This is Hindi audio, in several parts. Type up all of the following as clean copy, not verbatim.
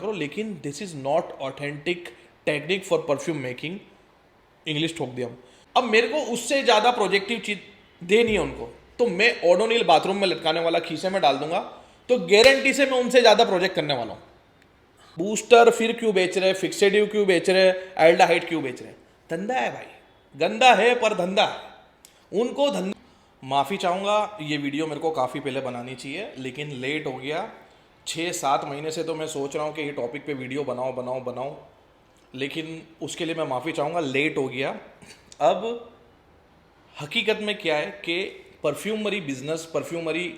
करो, लेकिन this is not authentic technique for perfume making. English ठोक दिया। अब मेरे को उससे ज़्यादा प्रोजेक्टिव चीज देनी है उनको, तो मैं ओडोनिल बाथरूम में लटकाने वाला खीसे में डाल दूंगा, तो गारंटी से मैं उनसे ज़्यादा प्रोजेक्ट करने वाला हूँ। बूस्टर फिर क्यों बेच रहे, फिक्सेडिव क्यों बेच रहे, एल्डाहाइड क्यों बेच रहे? धंधा है भाई, गंदा है पर धंधा है, उनको धंधा। माफ़ी चाहूँगा, ये वीडियो मेरे को काफ़ी पहले बनानी चाहिए, लेकिन लेट हो गया। 6-7 महीने से तो मैं सोच रहा हूँ कि ये टॉपिक पे वीडियो बनाओ बनाओ बनाओ, लेकिन उसके लिए मैं माफ़ी चाहूँगा, लेट हो गया। अब हकीकत में क्या है कि परफ्यूमरी बिजनेस, परफ्यूमरी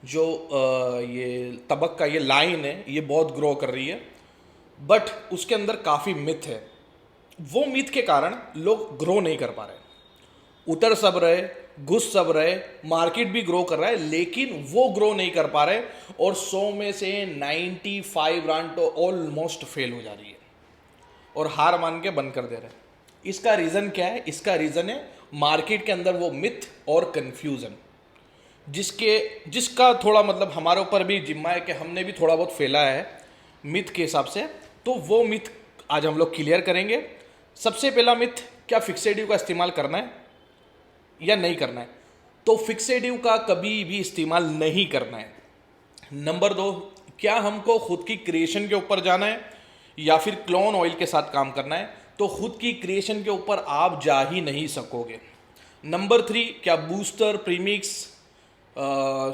जो ये तबक का ये लाइन है, ये बहुत ग्रो कर रही है, बट उसके अंदर काफ़ी मिथ है। वो मिथ के कारण लोग ग्रो नहीं कर पा रहे। उतर सब रहे, घुस सब रहे, मार्केट भी ग्रो कर रहा है, लेकिन वो ग्रो नहीं कर पा रहे, और 100 में से 95 ब्रांड तो ऑलमोस्ट फेल हो जा रही है और हार मान के बंद कर दे रहे हैं। इसका रीज़न क्या है? इसका रीज़न है मार्केट के अंदर वो मिथ और कंफ्यूजन, जिसका थोड़ा मतलब हमारे ऊपर भी जिम्मा है कि हमने भी थोड़ा बहुत फैला है मिथ के हिसाब से। तो वो मिथ आज हम लोग क्लियर करेंगे। सबसे पहला मिथ, क्या फिक्सेडिव का इस्तेमाल करना है या नहीं करना है? तो फिक्सेडिव का कभी भी इस्तेमाल नहीं करना है। नंबर 2, क्या हमको खुद की क्रिएशन के ऊपर जाना है या फिर क्लोन ऑयल के साथ काम करना है? तो खुद की क्रिएशन के ऊपर आप जा ही नहीं सकोगे। नंबर 3, क्या बूस्टर, प्रीमिक्स,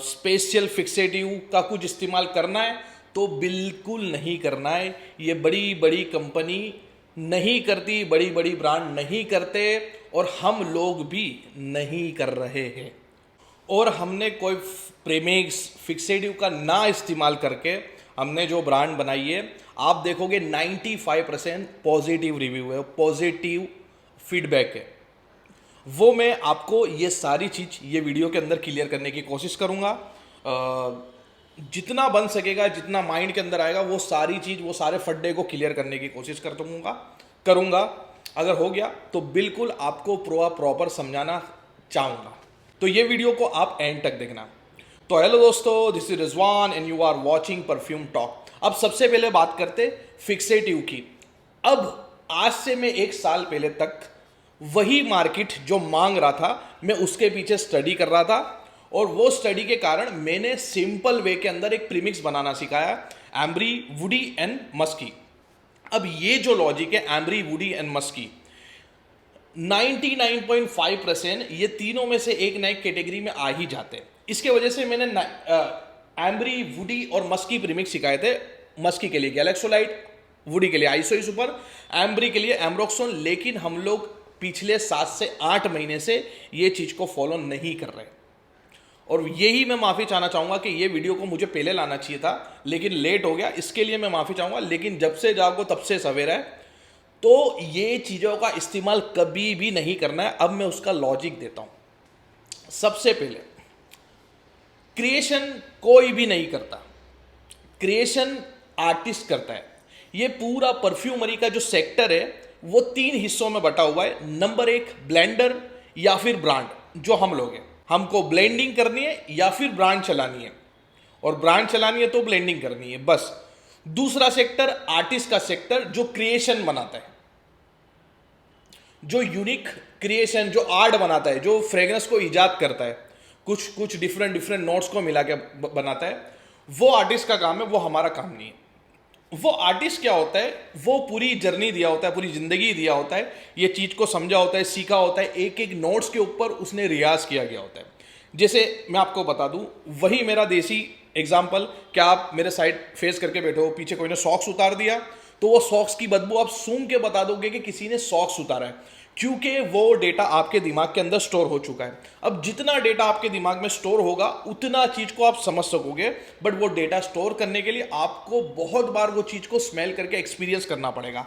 स्पेशल फिक्सेटिव का कुछ इस्तेमाल करना है? तो बिल्कुल नहीं करना है। ये बड़ी बड़ी कंपनी नहीं करती, बड़ी बड़ी ब्रांड नहीं करते, और हम लोग भी नहीं कर रहे हैं। और हमने कोई प्रीमिक्स, फिक्सेटिव का ना इस्तेमाल करके हमने जो ब्रांड बनाई है, आप देखोगे 95% पॉजिटिव रिव्यू है, पॉजिटिव फीडबैक है। वो मैं आपको ये सारी चीज़ ये वीडियो के अंदर क्लियर करने की कोशिश करूँगा। जितना बन सकेगा, जितना माइंड के अंदर आएगा, वो सारी चीज़, वो सारे फड्डे को क्लियर करने की कोशिश करूँगा। अगर हो गया तो बिल्कुल आपको प्रॉपर समझाना चाहूँगा, तो ये वीडियो को आप एंड तक देखना। तो हेलो दोस्तों, this is Rizwan and you are watching perfume talk. अब सबसे पहले बात करते फिक्सेटिव की। अब आज से मैं 1 साल पहले तक वही मार्केट जो मांग रहा था, मैं उसके पीछे स्टडी कर रहा था, और वो स्टडी के कारण मैंने सिंपल वे के अंदर एक प्रीमिक्स बनाना सिखाया, एम्ब्री, वुडी एंड मस्की। अब ये जो लॉजिक है एम्ब्री, वुडी एंड मस्की, 99.5% ये तीनों में से एक नई कैटेगरी में आ ही जाते हैं। इसके वजह से मैंने एम्ब्री, वुडी और मस्की प्रीमिक्स सिखाए थे। मस्की के लिए गैलेक्सोलाइट, वुडी के लिए आइसोई सुपर, एम्ब्री के लिए एम्ब्रोक्सोन। लेकिन हम लोग पिछले 7 से 8 महीने से ये चीज़ को फॉलो नहीं कर रहे, और यही मैं माफ़ी चाहना चाहूँगा कि ये वीडियो को मुझे पहले लाना चाहिए था, लेकिन लेट हो गया, इसके लिए मैं माफ़ी चाहूँगा। लेकिन जब से जागो तब से सवेरा है, तो ये चीज़ों का इस्तेमाल कभी भी नहीं करना है। अब मैं उसका लॉजिक देता हूँ। सबसे पहले, क्रिएशन कोई भी नहीं करता, क्रिएशन आर्टिस्ट करता है। ये पूरा परफ्यूमरी का जो सेक्टर है वो 3 हिस्सों में बटा हुआ है। नंबर 1, ब्लेंडर या फिर ब्रांड, जो हम लोग हैं, हमको ब्लेंडिंग करनी है या फिर ब्रांड चलानी है, और ब्रांड चलानी है तो ब्लेंडिंग करनी है, बस। दूसरा सेक्टर, आर्टिस्ट का सेक्टर, जो क्रिएशन बनाता है, जो यूनिक क्रिएशन, जो आर्ट बनाता है, जो फ्रेग्रेंस को इजाद करता है, कुछ डिफरेंट नोट्स को मिला के बनाता है, वो आर्टिस्ट का काम है, वो हमारा काम नहीं है। वो आर्टिस्ट क्या होता है, वो पूरी जर्नी दिया होता है, पूरी जिंदगी दिया होता है, ये चीज़ को समझा होता है, सीखा होता है, एक एक नोट्स के ऊपर उसने रियाज किया गया होता है। जैसे मैं आपको बता दूं, वही मेरा देसी एग्जाम्पल, क्या आप मेरे साइड फेस करके बैठे हो, पीछे कोई ने सॉक्स उतार दिया, तो वो सॉक्स की बदबू आप सूंघ के बता दोगे कि किसी ने सॉक्स उतारा है, क्योंकि वो डेटा आपके दिमाग के अंदर स्टोर हो चुका है। अब जितना डेटा आपके दिमाग में स्टोर होगा, उतना चीज को आप समझ सकोगे, बट वो डेटा स्टोर करने के लिए आपको बहुत बार वो चीज को स्मेल करके एक्सपीरियंस करना पड़ेगा।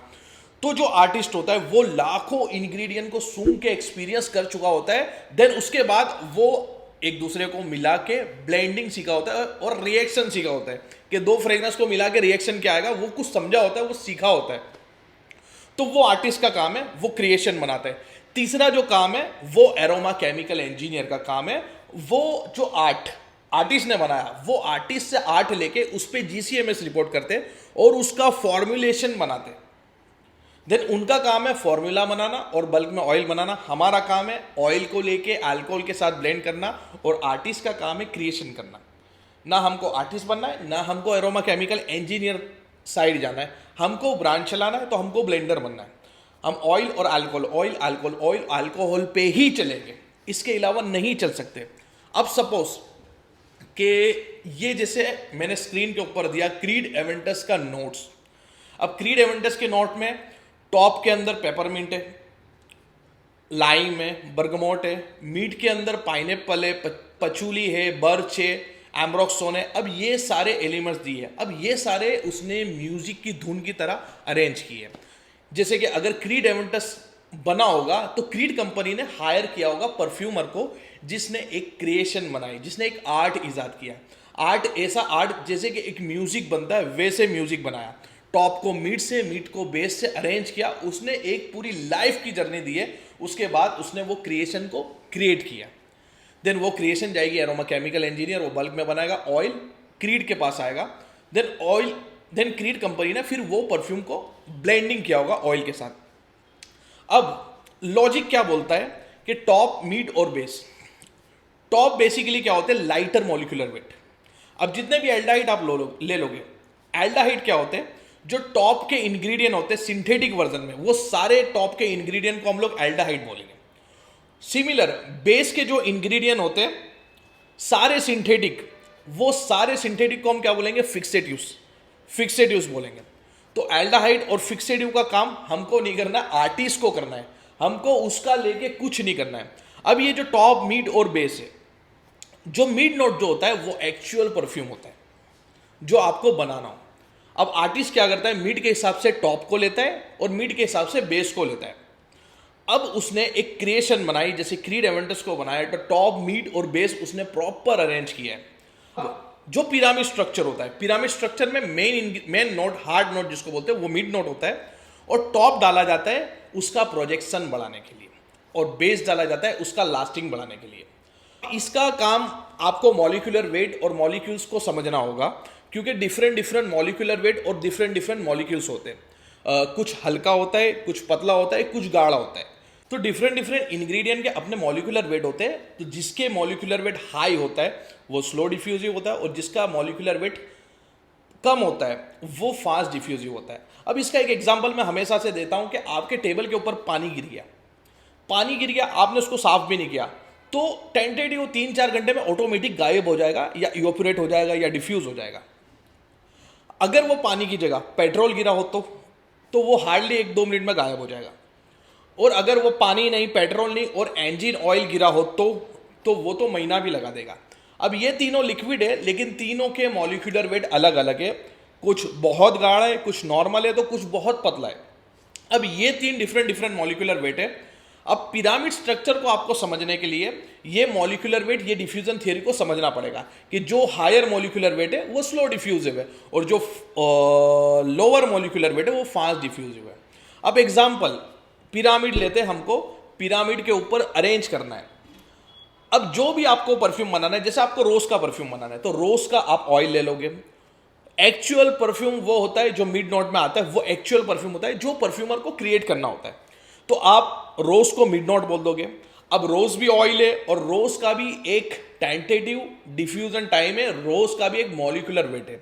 तो जो आर्टिस्ट होता है वो लाखों इंग्रेडिएंट को सूंघ के एक्सपीरियंस कर चुका होता है, देन उसके बाद वो एक दूसरे को मिला के ब्लेंडिंग सीखा होता है और रिएक्शन सीखा होता है कि 2 फ्रेग्रेंस को मिला के रिएक्शन क्या आएगा, वो कुछ समझा होता है, वो सीखा होता है। तो वो आर्टिस्ट का काम है, वो क्रिएशन बनाता है। तीसरा जो काम है वो एरोमा केमिकल इंजीनियर का काम है। वो जो आर्टिस्ट ने बनाया, वो आर्टिस्ट से आर्ट लेके उस पर जीसीएमएस रिपोर्ट करते हैं, और उसका फॉर्मुलेशन बनाते हैं। देन उनका काम है फॉर्मूला बनाना और बल्क में ऑयल बनाना। हमारा काम है ऑयल को लेके अल्कोहल के साथ ब्लेंड करना, और आर्टिस्ट का काम है क्रिएशन करना। ना हमको आर्टिस्ट बनना है, ना हमको एरोमा केमिकल इंजीनियर साइड जाना है। हमको ब्रांड चलाना है तो हमको ब्लेंडर बनना है। हम ऑयल और alcohol, oil alcohol, oil alcohol पे ही चलेंगे, इसके अलावा नहीं चल सकते। अब सपोज कि ये जैसे मैंने स्क्रीन के ऊपर दिया क्रीड एवेंटस का नोट्स। अब क्रीड एवेंटस के नोट में टॉप के अंदर पेपरमिंट है, लाइम है, बर्गमोट है, मीट के अंदर पाइनएप्पल है, पचूली है, बर्च है, एम्ब्रोक्सोन है। अब ये सारे एलिमेंट्स दिए हैं। अब ये सारे उसने म्यूजिक की धुन की तरह अरेंज किए हैं। जैसे कि अगर क्रीड एवेंटस बना होगा तो क्रीड कंपनी ने हायर किया होगा परफ्यूमर को, जिसने एक क्रिएशन बनाई, जिसने एक आर्ट इजाद किया। आर्ट ऐसा आर्ट जैसे कि एक म्यूजिक बनता है वैसे म्यूजिक बनाया। टॉप को मीट से, मीट को बेस से अरेंज किया। उसने एक पूरी लाइफ की जर्नी दी है। उसके बाद उसने वो क्रिएशन को क्रिएट किया। देन वो क्रिएशन जाएगी एरोमा केमिकल इंजीनियर, वो बल्क में बनाएगा, ऑयल क्रीड के पास आएगा। देन क्रीड कंपनी ने फिर वो परफ्यूम को ब्लेंडिंग किया होगा ऑयल के साथ। अब लॉजिक क्या बोलता है कि टॉप, मीट और बेस। टॉप बेसिकली क्या होते हैं? Lighter molecular weight. अब जितने भी एल्डाहाइड आप ले लोगे, एल्डाहाइड क्या होते हैं? जो टॉप के इंग्रेडिएंट होते हैं सिंथेटिक वर्जन में, वो सारे टॉप के इंग्रेडिएंट को हम लोग एल्डाहाइड बोलेंगे। सिमिलर बेस के जो इंग्रेडिएंट होते हैं सारे सिंथेटिक, वो सारे सिंथेटिक को हम क्या बोलेंगे? फिक्सेटिव्स बोलेंगे। तो एल्डाहाइड और फिक्सेटिव का काम हमको नहीं करना, आर्टिस्ट को करना है। हमको उसका लेके कुछ नहीं करना है। अब ये जो टॉप, मीट और बेस है, जो मिड नोट जो होता है वो एक्चुअल परफ्यूम होता है जो आपको बनाना हो। अब आर्टिस्ट क्या करता है? मीड के हिसाब से टॉप को लेता है और मीड के हिसाब से बेस को लेता है। अब उसने एक क्रिएशन बनाई, जैसे क्रीड एवेंटस को बनाया, तो टॉप, मीड और बेस उसने प्रॉपर अरेंज किया है। जो पिरामिड स्ट्रक्चर होता है, पिरामिड स्ट्रक्चर में मेन नोट, हार्ड नोट जिसको बोलते हैं, वो मिड नोट होता है, और टॉप डाला जाता है उसका प्रोजेक्शन बढ़ाने के लिए, और बेस डाला जाता है उसका लास्टिंग बढ़ाने के लिए। इसका काम आपको मॉलिक्यूलर वेट और मॉलिक्यूल्स को समझना होगा, क्योंकि डिफरेंट मॉलिक्यूलर वेट और डिफरेंट मॉलिक्यूल्स होते हैं। कुछ हल्का होता है, कुछ पतला होता है, कुछ गाढ़ा होता है। तो डिफरेंट इंग्रेडिएंट के अपने मॉलिक्यूलर वेट होते हैं। तो जिसके मॉलिक्यूलर वेट हाई होता है वो स्लो डिफ्यूजिव होता है, और जिसका मॉलिक्यूलर वेट कम होता है वो फास्ट डिफ्यूजिव होता है। अब इसका एक एग्जांपल मैं हमेशा से देता हूं कि आपके टेबल के ऊपर पानी गिर गया, आपने उसको साफ भी नहीं किया, तो टेंटेटिव 3-4 घंटे में ऑटोमेटिक गायब हो जाएगा, या इवोपोरेट हो जाएगा, या डिफ्यूज हो जाएगा। अगर वो पानी की जगह पेट्रोल गिरा हो तो वो हार्डली 1-2 मिनट में गायब हो जाएगा। और अगर वो पानी नहीं, पेट्रोल नहीं, और इंजन ऑयल गिरा हो तो वो तो महीना भी लगा देगा। अब ये तीनों लिक्विड है, लेकिन तीनों के मॉलिक्यूलर वेट अलग अलग है। कुछ बहुत गाढ़ा है, कुछ नॉर्मल है, तो कुछ बहुत पतला है। अब ये तीन डिफरेंट मॉलिक्यूलर वेट है। अब पिरामिड स्ट्रक्चर को आपको समझने के लिए ये मॉलिक्यूलर वेट, ये डिफ्यूजन थियरी को समझना पड़ेगा कि जो हायर मॉलिक्यूलर वेट है वो स्लो डिफ्यूजिव है, और जो लोअर मॉलिक्यूलर वेट है वो फास्ट डिफ्यूजिव है। अब एग्जांपल, पिरामिड लेते हैं, हमको पिरामिड के ऊपर अरेंज करना है। अब जो भी आपको परफ्यूम बनाना है, जैसे आपको रोज का परफ्यूम बनाना है तो रोज का आप ऑयल ले लोगे। एक्चुअल परफ्यूम वो होता है जो मिड नोट में आता है, वो एक्चुअल परफ्यूम होता है जो परफ्यूमर को क्रिएट करना होता है। तो आप रोज को मिड नोट बोल दोगे। अब रोज भी ऑयल है, और रोज का भी एक टेंटेटिव डिफ्यूजन टाइम है, रोज का भी एक मॉलिक्यूलर वेट है।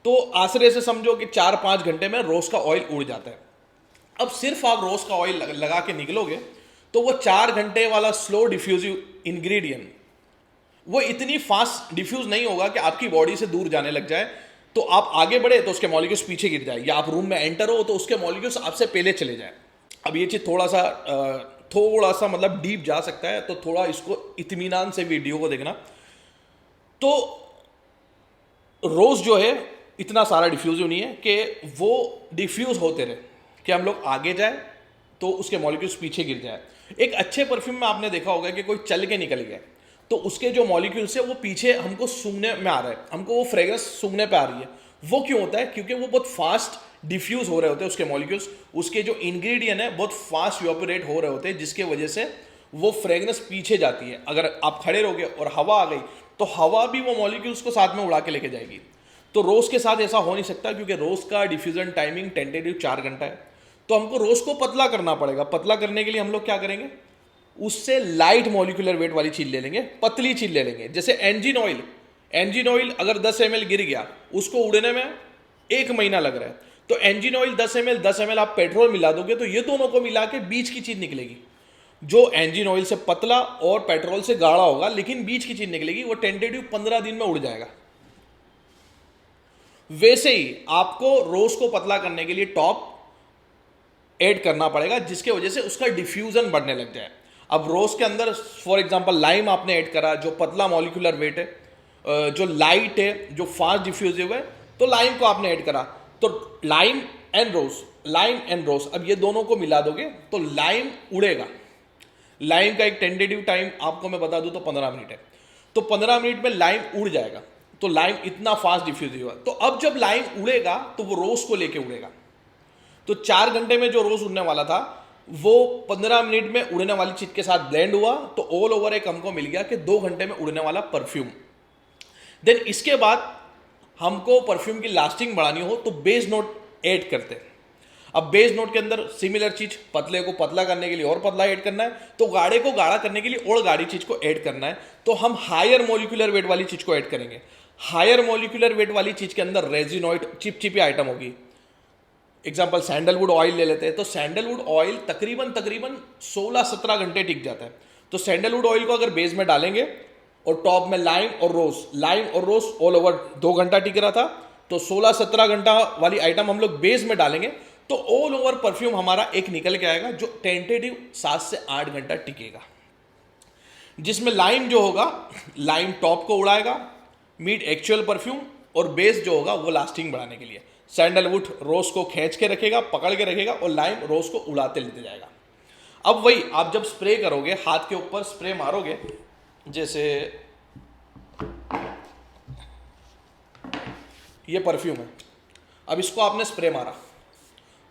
तो आश्रय से समझो कि 4-5 घंटे में रोज का ऑयल उड़ जाता है। अब सिर्फ आप रोज का ऑयल लगा के निकलोगे तो वो 4 घंटे वाला स्लो डिफ्यूजिव इंग्रेडिएंट वो इतनी फास्ट डिफ्यूज नहीं होगा कि आपकी बॉडी से दूर जाने लग जाए, तो आप आगे बढ़े तो उसके मॉलिक्यूल्स पीछे गिर जाए, या आप रूम में एंटर हो तो उसके मॉलिक्यूल्स आपसे पहले चले जाए। अब ये चीज थोड़ा सा मतलब डीप जा सकता है, तो थोड़ा इसको इत्मीनान से वीडियो को देखना। तो रोज जो है इतना सारा डिफ्यूजिव नहीं है कि वो डिफ्यूज होते रहे कि हम लोग आगे जाए तो उसके मॉलिक्यूल्स पीछे गिर जाए। एक अच्छे परफ्यूम में आपने देखा होगा कि कोई चल के निकल गया तो उसके जो मॉलिक्यूल्स है वो पीछे हमको सूंघने में आ रहा है, हमको वो फ्रेग्रेंस सूंघने पे आ रही है। वो क्यों होता है? क्योंकि वो बहुत फास्ट डिफ्यूज हो रहे होते हैं उसके मॉलिक्यूल्स, उसके जो इंग्रेडिएंट है बहुत फास्ट इवैपोरेट हो रहे होते हैं, जिसके वजह से वो फ्रेग्रेंस पीछे जाती है। अगर आप खड़े रहोगे और हवा आ गई तो हवा भी वो मॉलिक्यूल्स को साथ में उड़ा के लेके जाएगी। तो रोज के साथ ऐसा हो नहीं सकता, क्योंकि रोज का डिफ्यूजन टाइमिंग टेंटेटिव 4 घंटा है। तो हमको रोज को पतला करना पड़ेगा। पतला करने के लिए हम लोग क्या करेंगे, उससे लाइट मॉलिक्यूलर वेट वाली चीज ले लेंगे, पतली चीज ले लेंगे। जैसे इंजन ऑयल, इंजन ऑयल अगर 10 ml गिर गया, उसको उड़ने में 1 महीना लग रहा है, तो इंजन ऑयल 10 ml आप पेट्रोल मिला दोगे तो ये दोनों को मिला के बीच की चीज निकलेगी। जो इंजन ऑयल से पतला और पेट्रोल से गाढ़ा होगा लेकिन बीच की चीज निकलेगी, वो टेंटेटिव 15 दिन में उड़ जाएगा। वैसे ही आपको रोज को पतला करने के लिए टॉप ऐड करना पड़ेगा, जिसके वजह से उसका डिफ्यूजन बढ़ने लग जाए। अब रोज के अंदर फॉर एग्जांपल लाइम आपने ऐड करा, जो पतला मॉलिक्यूलर वेट है, जो लाइट है, जो फास्ट डिफ्यूजिव है, तो लाइम को आपने ऐड करा, तो लाइम एंड रोज, अब ये दोनों को मिला दोगे तो लाइम उड़ेगा। लाइम का एक टेंटेटिव टाइम आपको मैं बता दूं तो 15 मिनट है, तो 15 मिनट में लाइम उड़ जाएगा। तो लाइम इतना फास्ट डिफ्यूजिव है, तो अब जब लाइम उड़ेगा तो वो रोज को लेके उड़ेगा। तो 4 घंटे में जो रोज उड़ने वाला था वो 15 मिनट में उड़ने वाली चीज के साथ ब्लेंड हुआ, तो ऑल ओवर एक हमको मिल गया कि 2 घंटे में उड़ने वाला परफ्यूम। देन इसके बाद हमको परफ्यूम की लास्टिंग बढ़ानी हो तो बेस नोट ऐड करते हैं। अब बेस नोट के अंदर सिमिलर चीज, पतले को पतला करने के लिए और पतला ऐड करना है, तो गाढ़े को गाढ़ा करने के लिए और गाढ़ी चीज को ऐड करना है, तो हम हायर मॉलिक्यूलर वेट वाली चीज को ऐड करेंगे। हायर मॉलिक्यूलर वेट वाली चीज के अंदर रेजिनॉइड चिपचिपी आइटम होगी। एग्जाम्पल सैंडलवुड ऑयल ले लेते हैं, तो सैंडलवुड ऑयल तकरीबन 16-17 घंटे टिक जाता है। तो सैंडलवुड ऑयल को अगर बेस में डालेंगे और टॉप में लाइम और रोज ऑल ओवर 2 घंटा टिक रहा था, तो 16-17 घंटा वाली आइटम हम लोग बेस में डालेंगे, तो ऑल ओवर परफ्यूम हमारा एक निकल के आएगा जो टेंटेटिव 7 से 8 घंटा टिकेगा। जिसमें लाइम जो होगा, लाइम टॉप को उड़ाएगा, मीट एक्चुअल परफ्यूम, और बेस जो होगा वो लास्टिंग बढ़ाने के लिए सैंडलवुड रोज को खींच के रखेगा, पकड़ के रखेगा, और लाइम रोज को उड़ाते लेते जाएगा। अब वही आप जब स्प्रे करोगे, हाथ के ऊपर स्प्रे मारोगे, जैसे ये परफ्यूम है, अब इसको आपने स्प्रे मारा,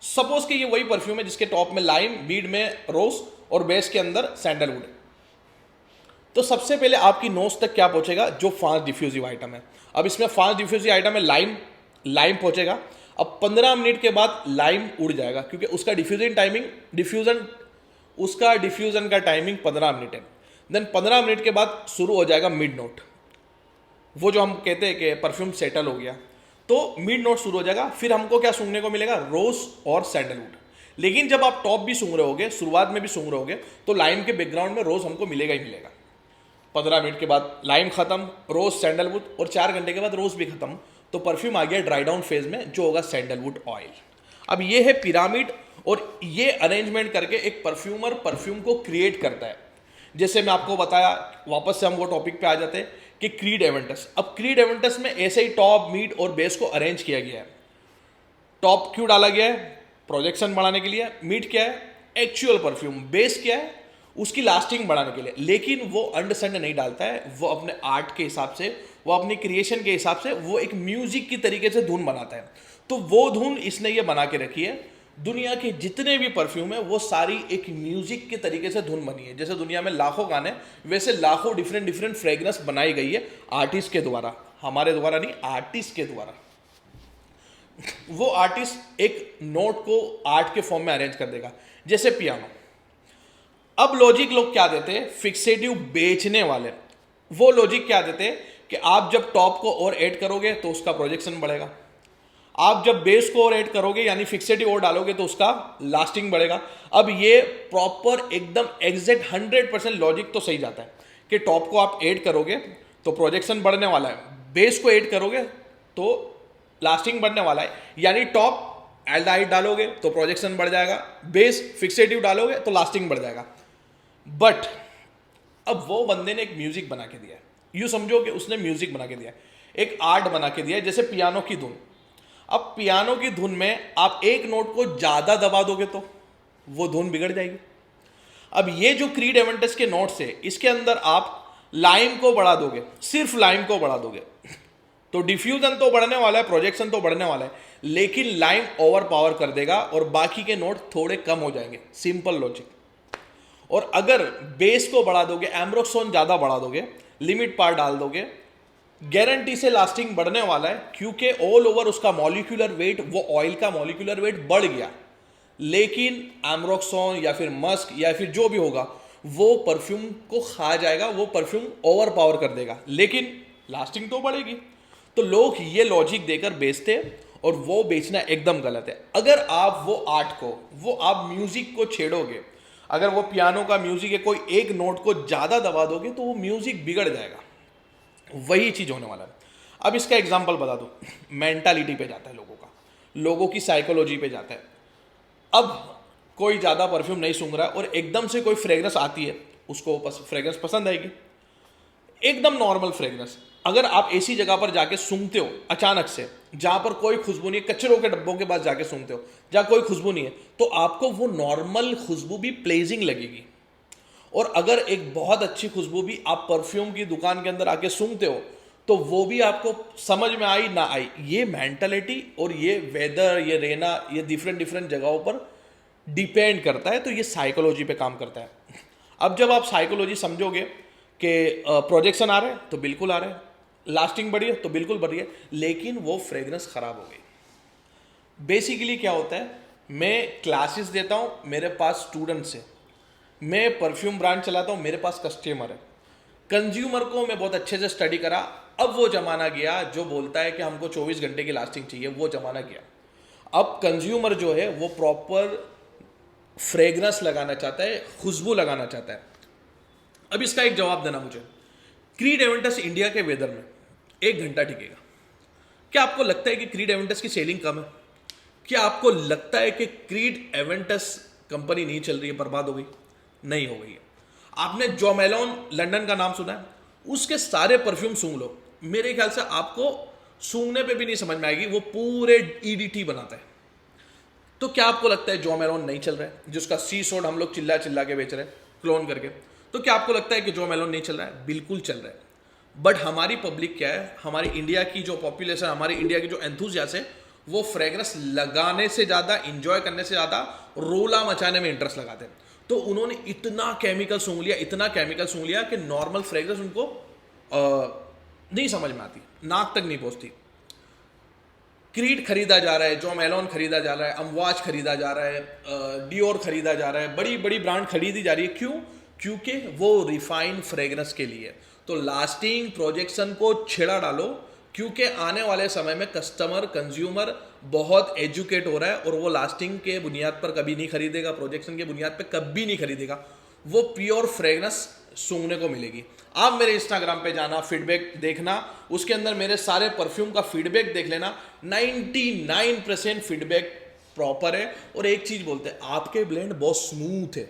सपोज कि ये वही परफ्यूम है जिसके टॉप में लाइम, बीड में रोज और बेस के अंदर सैंडलवुड है। तो सबसे पहले आपकी नोज तक क्या पहुंचेगा, जो फास्ट डिफ्यूजिव आइटम है। अब इसमें फास्ट डिफ्यूजिव आइटम है लाइम पहुंचेगा। अब 15 मिनट के बाद लाइम उड़ जाएगा, क्योंकि उसका डिफ्यूजन का टाइमिंग 15 मिनट है। देन 15 मिनट के बाद शुरू हो जाएगा मिड नोट, वो जो हम कहते हैं कि परफ्यूम सेटल हो गया, तो मिड नोट शुरू हो जाएगा। फिर हमको क्या सूंघने को मिलेगा, रोज और सैंडलवुड। लेकिन जब आप टॉप भी सूंघ रहे होगे, शुरुआत में भी सूंघ रहे होगे, तो लाइम के बैकग्राउंड में रोज हमको मिलेगा ही मिलेगा। 15 मिनट के बाद लाइम खत्म, रोज सैंडलवुड, और 4 घंटे के बाद रोज भी खत्म, तो परफ्यूम आ गया ड्राई डाउन फेज में, जो होगा सैंडलवुड ऑयल। अब ये है पिरामिड, और ये अरेंजमेंट करके एक परफ्यूमर परफ्यूम को क्रिएट करता है। जैसे मैं आपको बताया, वापस से हम वो टॉपिक पे आ जाते हैं कि क्रीड एवेंटस। अब क्रीड एवेंटस में ऐसे ही टॉप, मिड और बेस को अरेंज किया गया है। टॉप क्यों डाला गया है, प्रोजेक्शन बढ़ाने के लिए। मिड क्या है, एक्चुअल परफ्यूम। बेस क्या है, उसकी लास्टिंग बढ़ाने के लिए। लेकिन वो अंडरस्टैंड नहीं डालता है, वो अपने आर्ट के हिसाब से, वो अपनी क्रिएशन के हिसाब से, वो एक म्यूजिक की तरीके से धुन बनाता है। तो वो धुन इसने ये बना के रखी है। दुनिया के जितने भी परफ्यूम है वो सारी एक म्यूजिक के तरीके से धुन बनी है। जैसे दुनिया में लाखों गाने, वैसे लाखों डिफरेंट फ्रेग्रेंस बनाई गई है आर्टिस्ट के द्वारा, हमारे द्वारा नहीं, आर्टिस्ट के द्वारा। वो आर्टिस्ट एक नोट को आर्ट के फॉर्म में अरेंज कर देगा, जैसे पियानो। अब लॉजिक लोग क्या देते हैं, फिक्सेटिव बेचने वाले, वो लॉजिक क्या देते हैं कि आप जब टॉप को और ऐड करोगे तो उसका प्रोजेक्शन बढ़ेगा, आप जब बेस को और ऐड करोगे यानी फिक्सेटिव और डालोगे तो उसका लास्टिंग बढ़ेगा। अब ये प्रॉपर एकदम एग्जैक्ट 100% लॉजिक तो सही जाता है कि टॉप को आप ऐड करोगे तो प्रोजेक्शन बढ़ने वाला है, बेस को ऐड करोगे तो लास्टिंग बढ़ने वाला है, यानी टॉप एल्डाइड डालोगे तो प्रोजेक्शन बढ़ जाएगा, बेस फिक्सेटिव डालोगे तो लास्टिंग बढ़ जाएगा। बट अब वो बंदे ने एक म्यूजिक बना के दिया है, यूं समझो कि उसने म्यूजिक बना के दिया है, एक आर्ट बना के दिया है, जैसे पियानो की धुन। अब पियानो की धुन में आप एक नोट को ज्यादा दबा दोगे तो वो धुन बिगड़ जाएगी। अब ये जो क्रीड एवेंटस के नोट्स है, इसके अंदर आप लाइम को बढ़ा दोगे, सिर्फ लाइम को बढ़ा दोगे तो डिफ्यूजन तो बढ़ने वाला है, प्रोजेक्शन तो बढ़ने वाला है, लेकिन लाइम ओवर पावर कर देगा और बाकी के नोट थोड़े कम हो जाएंगे। Simple logic. और अगर बेस को बढ़ा दोगे, एम्ब्रोक्सोन ज्यादा बढ़ा दोगे, लिमिट पार डाल दोगे, गारंटी से लास्टिंग बढ़ने वाला है, क्योंकि ऑल ओवर उसका मॉलिक्यूलर वेट, वो ऑयल का मॉलिक्यूलर वेट बढ़ गया। लेकिन एम्ब्रोक्सॉन या फिर मस्क या फिर जो भी होगा वो परफ्यूम को खा जाएगा, वो परफ्यूम ओवर पावर कर देगा, लेकिन लास्टिंग तो बढ़ेगी। तो लोग ये लॉजिक देकर बेचते हैं और वो बेचना एकदम गलत है। अगर आप वो आर्ट को, वो आप म्यूजिक को छेड़ोगे, अगर वो पियानो का म्यूजिक है, कोई एक नोट को ज़्यादा दबा दोगे तो वो म्यूजिक बिगड़ जाएगा। वही चीज़ होने वाला है। अब इसका एग्जाम्पल बता दो, मेंटालिटी पे जाता है लोगों का, लोगों की साइकोलॉजी पे जाता है। अब कोई ज़्यादा परफ्यूम नहीं सूंघ रहा है और एकदम से कोई फ्रेग्रेंस आती है, उसको फ्रेग्रेंस पसंद आएगी, एकदम नॉर्मल फ्रेग्रेंस। अगर आप ऐसी जगह पर जाके सूंघते हो अचानक से, जहां पर कोई खुशबू नहीं है, कचरों के डब्बों के पास जाके सूंघते हो जहां कोई खुशबू नहीं है, तो आपको वो नॉर्मल खुशबू भी प्लेजिंग लगेगी। और अगर एक बहुत अच्छी खुशबू भी आप परफ्यूम की दुकान के अंदर आके सूंघते हो तो वो भी आपको समझ में आई ना आई, ये मेंटालिटी और ये वेदर, ये रहना, ये डिफरेंट डिफरेंट जगहों पर डिपेंड करता है। तो ये साइकोलॉजी पे काम करता है। अब जब आप साइकोलॉजी समझोगे कि प्रोजेक्शन आ रहे हैं तो बिल्कुल आ रहे हैं, लास्टिंग बढ़ी है तो बिल्कुल बढ़ी है, लेकिन वो फ्रेग्रेंस खराब हो गई। बेसिकली क्या होता है, मैं क्लासेस देता हूँ, मेरे पास स्टूडेंट्स हैं, मैं परफ्यूम ब्रांड चलाता हूँ, मेरे पास कस्टमर है। कंज्यूमर को मैं बहुत अच्छे से स्टडी करा। अब वो जमाना गया जो बोलता है कि हमको 24 घंटे की लास्टिंग चाहिए, वो जमाना गया। अब कंज्यूमर जो है वो प्रॉपर फ्रेग्रेंस लगाना चाहता है, खुशबू लगाना चाहता है। अब इसका एक जवाब देना मुझे, क्रीड एवेंटस इंडिया के वेदर में 1 घंटा टिकेगा? क्या आपको लगता है कि क्रीड एवेंटस की सेलिंग कम है? क्या आपको लगता है कि क्रीड एवेंटस कंपनी नहीं चल रही है, बर्बाद हो गई? नहीं हो गई है। आपने जो मेलोन लंदन का नाम सुना है, उसके सारे परफ्यूम सूंघ लो, मेरे ख्याल से आपको सूंघने पे भी नहीं समझ में आएगी, वो पूरे ईडीटी बनाता है। तो क्या आपको लगता है जो मेलोन नहीं चल रहा है, जिसका सी सोड हम लोग चिल्ला चिल्ला के बेच रहे हैं क्लोन करके? तो क्या आपको लगता है कि जो मेलोन नहीं चल रहा है? बिल्कुल चल रहा है। बट हमारी पब्लिक क्या है, हमारी इंडिया की जो पॉपुलेशन, हमारी इंडिया की जो एंथुजियास्ट है, वो फ्रेग्रेंस लगाने से ज़्यादा, इंजॉय करने से ज़्यादा रोला मचाने में इंटरेस्ट लगाते हैं। तो उन्होंने इतना केमिकल सूंघ लिया, इतना केमिकल सूंघ लिया कि नॉर्मल फ्रेग्रेंस उनको नहीं समझ में आती, नाक तक नहीं पहुंचती। क्रीड खरीदा जा रहा है, जो मेलोन खरीदा जा रहा है, अमवाज खरीदा जा रहा है, डियोर खरीदा जा रहा है, बड़ी बड़ी ब्रांड खरीदी जा रही है। क्यों? क्योंकि वो रिफाइंड फ्रेग्रेंस के लिए। तो लास्टिंग प्रोजेक्शन को छेड़ा डालो, क्योंकि आने वाले समय में कस्टमर, कंज्यूमर बहुत एजुकेट हो रहा है और वो लास्टिंग के बुनियाद पर कभी नहीं खरीदेगा, प्रोजेक्शन के बुनियाद पर कभी नहीं खरीदेगा। वो प्योर फ्रेग्रेंस सूंघने को मिलेगी। आप मेरे इंस्टाग्राम पे जाना, फीडबैक देखना, उसके अंदर मेरे सारे परफ्यूम का फीडबैक देख लेना, 99% फीडबैक प्रॉपर है। और एक चीज बोलते हैं, आपके ब्लेंड बहुत स्मूथ है,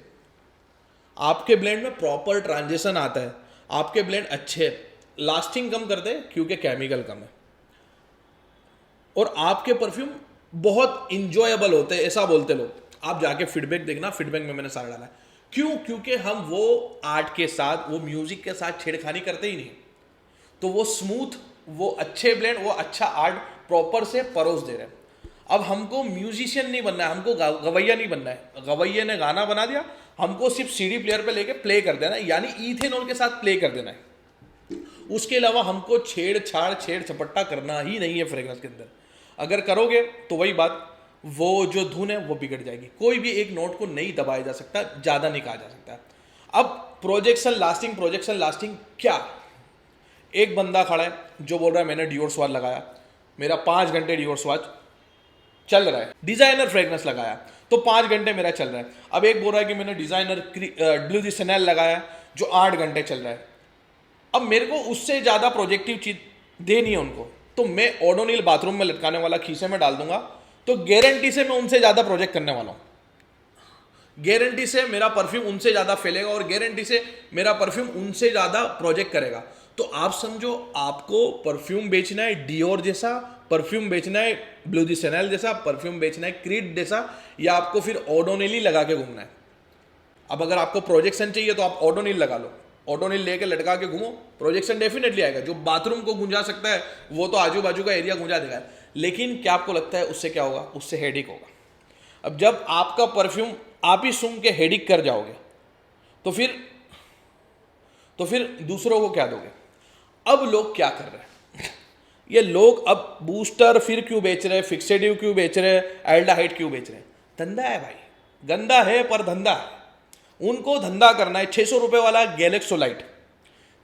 आपके ब्लेंड में प्रॉपर ट्रांजिशन आता है, आपके ब्लेंड अच्छे हैं, लास्टिंग कम करते हैं क्योंकि केमिकल कम है, और आपके परफ्यूम बहुत इंजॉयबल होते हैं, ऐसा बोलते लोग। आप जाके फीडबैक देखना, फीडबैक में मैंने सारा डाला है। क्यों? क्योंकि हम वो आर्ट के साथ, वो म्यूजिक के साथ छेड़खानी करते ही नहीं। तो वो स्मूथ, वो अच्छे ब्लेंड, वो अच्छा आर्ट प्रॉपर से परोस दे रहे हैं। अब हमको म्यूजिशियन नहीं बनना है, हमको गवैया नहीं बनना है। गवैये ने गाना बना दिया, हमको सिर्फ सीडी प्लेयर पे लेके प्ले कर देना है, यानी इथेनॉल के साथ प्ले कर देना है। उसके अलावा हमको छेड़छाड़, छेड़ छपट्टा करना ही नहीं है फ्रेग्रेंस के अंदर। अगर करोगे तो वही बात, वो जो धुन है वो बिगड़ जाएगी। कोई भी एक नोट को नहीं दबाया जा सकता, ज़्यादा नहीं कहा जा सकता। अब प्रोजेक्शन लास्टिंग, प्रोजेक्शन लास्टिंग क्या? एक बंदा खड़ा है जो बोल रहा है मैंने डियोर स्वाद लगाया, मेरा 5 घंटे डियोर स्वाद चल रहा है, डिजाइनर फ्रेग्रेंस लगाया तो 5 घंटे मेरा चल रहा है। अब एक बोल रहा है कि मैंने डिजाइनर ब्लू दी शैनेल लगाया जो 8 घंटे चल रहा है। अब मेरे को उससे ज़्यादा प्रोजेक्टिव चीज देनी है उनको, तो मैं ओडोनिल बाथरूम में लटकाने वाला खीसे में डाल दूंगा, तो गारंटी से मैं उनसे ज़्यादा प्रोजेक्ट करने वाला हूँ, गारंटी से मेरा परफ्यूम उनसे ज़्यादा फैलेगा और गारंटी से मेरा परफ्यूम उनसे ज़्यादा प्रोजेक्ट करेगा। तो आप समझो, आपको परफ्यूम बेचना है डियोर जैसा, परफ्यूम बेचना है ब्लू दी शैनेल जैसा, परफ्यूम बेचना है क्रीड जैसा, या आपको फिर ओडोनिल ही लगा के घूमना है। अब अगर आपको प्रोजेक्शन चाहिए तो आप ओडोनिल लगा लो, ओडोनिल लेके लटका के घूमो, प्रोजेक्शन डेफिनेटली आएगा। जो बाथरूम को गूंजा सकता है वो तो आजू बाजू का एरिया गूंजा देगा। लेकिन क्या आपको लगता है उससे क्या होगा? उससे हेडिक होगा। अब जब आपका परफ्यूम आप ही सूंघ के हेडिक कर जाओगे तो फिर दूसरों को क्या दोगे? अब लोग क्या कर रहे हैं, ये लोग अब बूस्टर फिर क्यों बेच रहे हैं, फिक्सेटिव क्यों बेच रहे हैं, एल्डाहाइड क्यों बेच रहे हैं? धंधा है भाई, गंदा है पर धंधा है। उनको धंधा करना है। 600 रुपये वाला गैलेक्सोलाइट,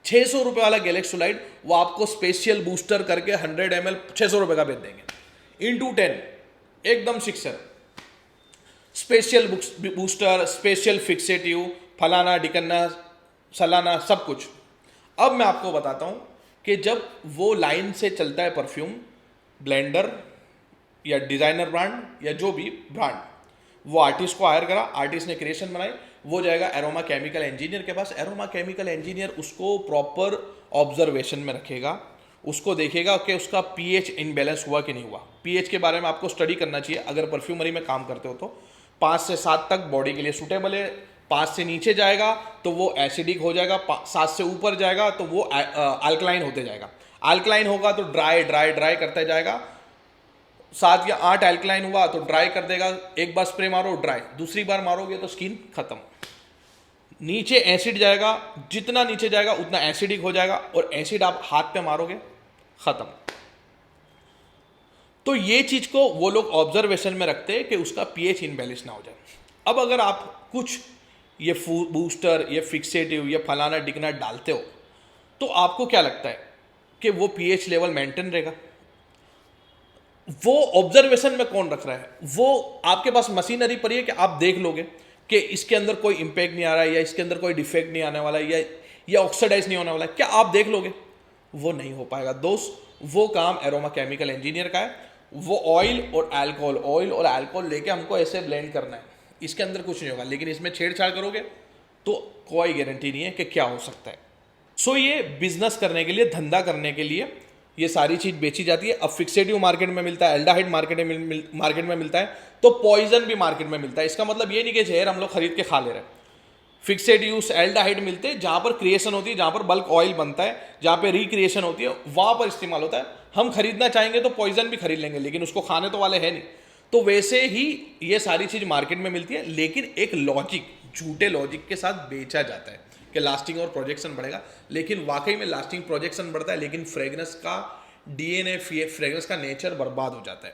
600 रुपये वाला गैलेक्सोलाइट वो आपको स्पेशल बूस्टर करके 100 ml 600 रुपये का बेच देंगे इंटू 10, एकदम sixer. Special booster, special fixative, फलाना डिकन्ना सलाना सब कुछ। अब मैं आपको बताता हूं कि जब वो लाइन से चलता है परफ्यूम, ब्लेंडर या डिजाइनर ब्रांड या जो भी ब्रांड, वो आर्टिस्ट को हायर करा, आर्टिस्ट ने क्रिएशन बनाई, वो जाएगा एरोमा केमिकल इंजीनियर के पास। एरोमा केमिकल इंजीनियर उसको प्रॉपर ऑब्जर्वेशन में रखेगा, उसको देखेगा कि उसका पीएच इनबैलेंस हुआ कि नहीं हुआ। पीएच के बारे में आपको स्टडी करना चाहिए अगर परफ्यूमरी में काम करते हो तो। 5 से 7 तक बॉडी के लिए सूटेबल है, 5 से नीचे जाएगा तो वो एसिडिक हो जाएगा, 7 से ऊपर जाएगा तो वो अल्कलाइन होते जाएगा। अल्कलाइन होगा तो ड्राई ड्राई ड्राई करते जाएगा। 7 या 8 अल्कलाइन हुआ तो ड्राई कर देगा, एक बार स्प्रे मारो ड्राई, दूसरी बार मारोगे तो स्किन खत्म। नीचे एसिड जाएगा, जितना नीचे जाएगा उतना एसिडिक हो जाएगा, और एसिड आप हाथ पे मारोगे खत्म। तो ये चीज को वो लोग ऑब्जर्वेशन में रखते हैं कि उसका पीएच इनबैलेंस ना हो जाए। अब अगर आप कुछ ये बूस्टर, ये फिक्सेटिव, ये फलाना डिगना डालते हो तो आपको क्या लगता है कि वो पीएच लेवल मेंटेन रहेगा? वो ऑब्जर्वेशन में कौन रख रहा है? वो आपके पास मशीनरी पड़ी है कि आप देख लोगे कि इसके अंदर कोई इंपैक्ट नहीं आ रहा है, या इसके अंदर कोई डिफेक्ट नहीं आने वाला है, या ऑक्सीडाइज नहीं होने वाला है, क्या आप देख लोगे? वो नहीं हो पाएगा दोस्त। वो काम एरोमा केमिकल इंजीनियर का है। वो ऑयल और अल्कोहल लेके हमको ऐसे ब्लेंड करना है, इसके अंदर कुछ नहीं होगा। लेकिन इसमें छेड़छाड़ करोगे तो कोई गारंटी नहीं है कि क्या हो सकता है। सो ये बिजनेस करने के लिए, धंधा करने के लिए ये सारी चीज बेची जाती है। अब फिक्सेटिव मार्केट में मिलता है, एल्डाहाइड मार्केट में मिलता है, तो पॉइजन भी मार्केट में मिलता है। इसका मतलब ये नहीं कि जहर हम लोग खरीद के खा ले रहे हैं। फिक्सेटिव्स, एल्डाहाइड मिलते हैं जहां पर क्रिएशन होती है, जहां पर बल्क ऑयल बनता है, जहां पर रिक्रिएशन होती है, वहां पर इस्तेमाल होता है। हम खरीदना चाहेंगे तो पॉइजन भी खरीद लेंगे, लेकिन उसको खाने तो वाले हैं नहीं। तो वैसे ही ये सारी चीज मार्केट में मिलती है, लेकिन एक लॉजिक, झूठे लॉजिक के साथ बेचा जाता है कि लास्टिंग और प्रोजेक्शन बढ़ेगा। लेकिन वाकई में लास्टिंग प्रोजेक्शन बढ़ता है, लेकिन फ्रेगनेंस का डीएनए, फ्रेगनेंस का नेचर बर्बाद हो जाता है।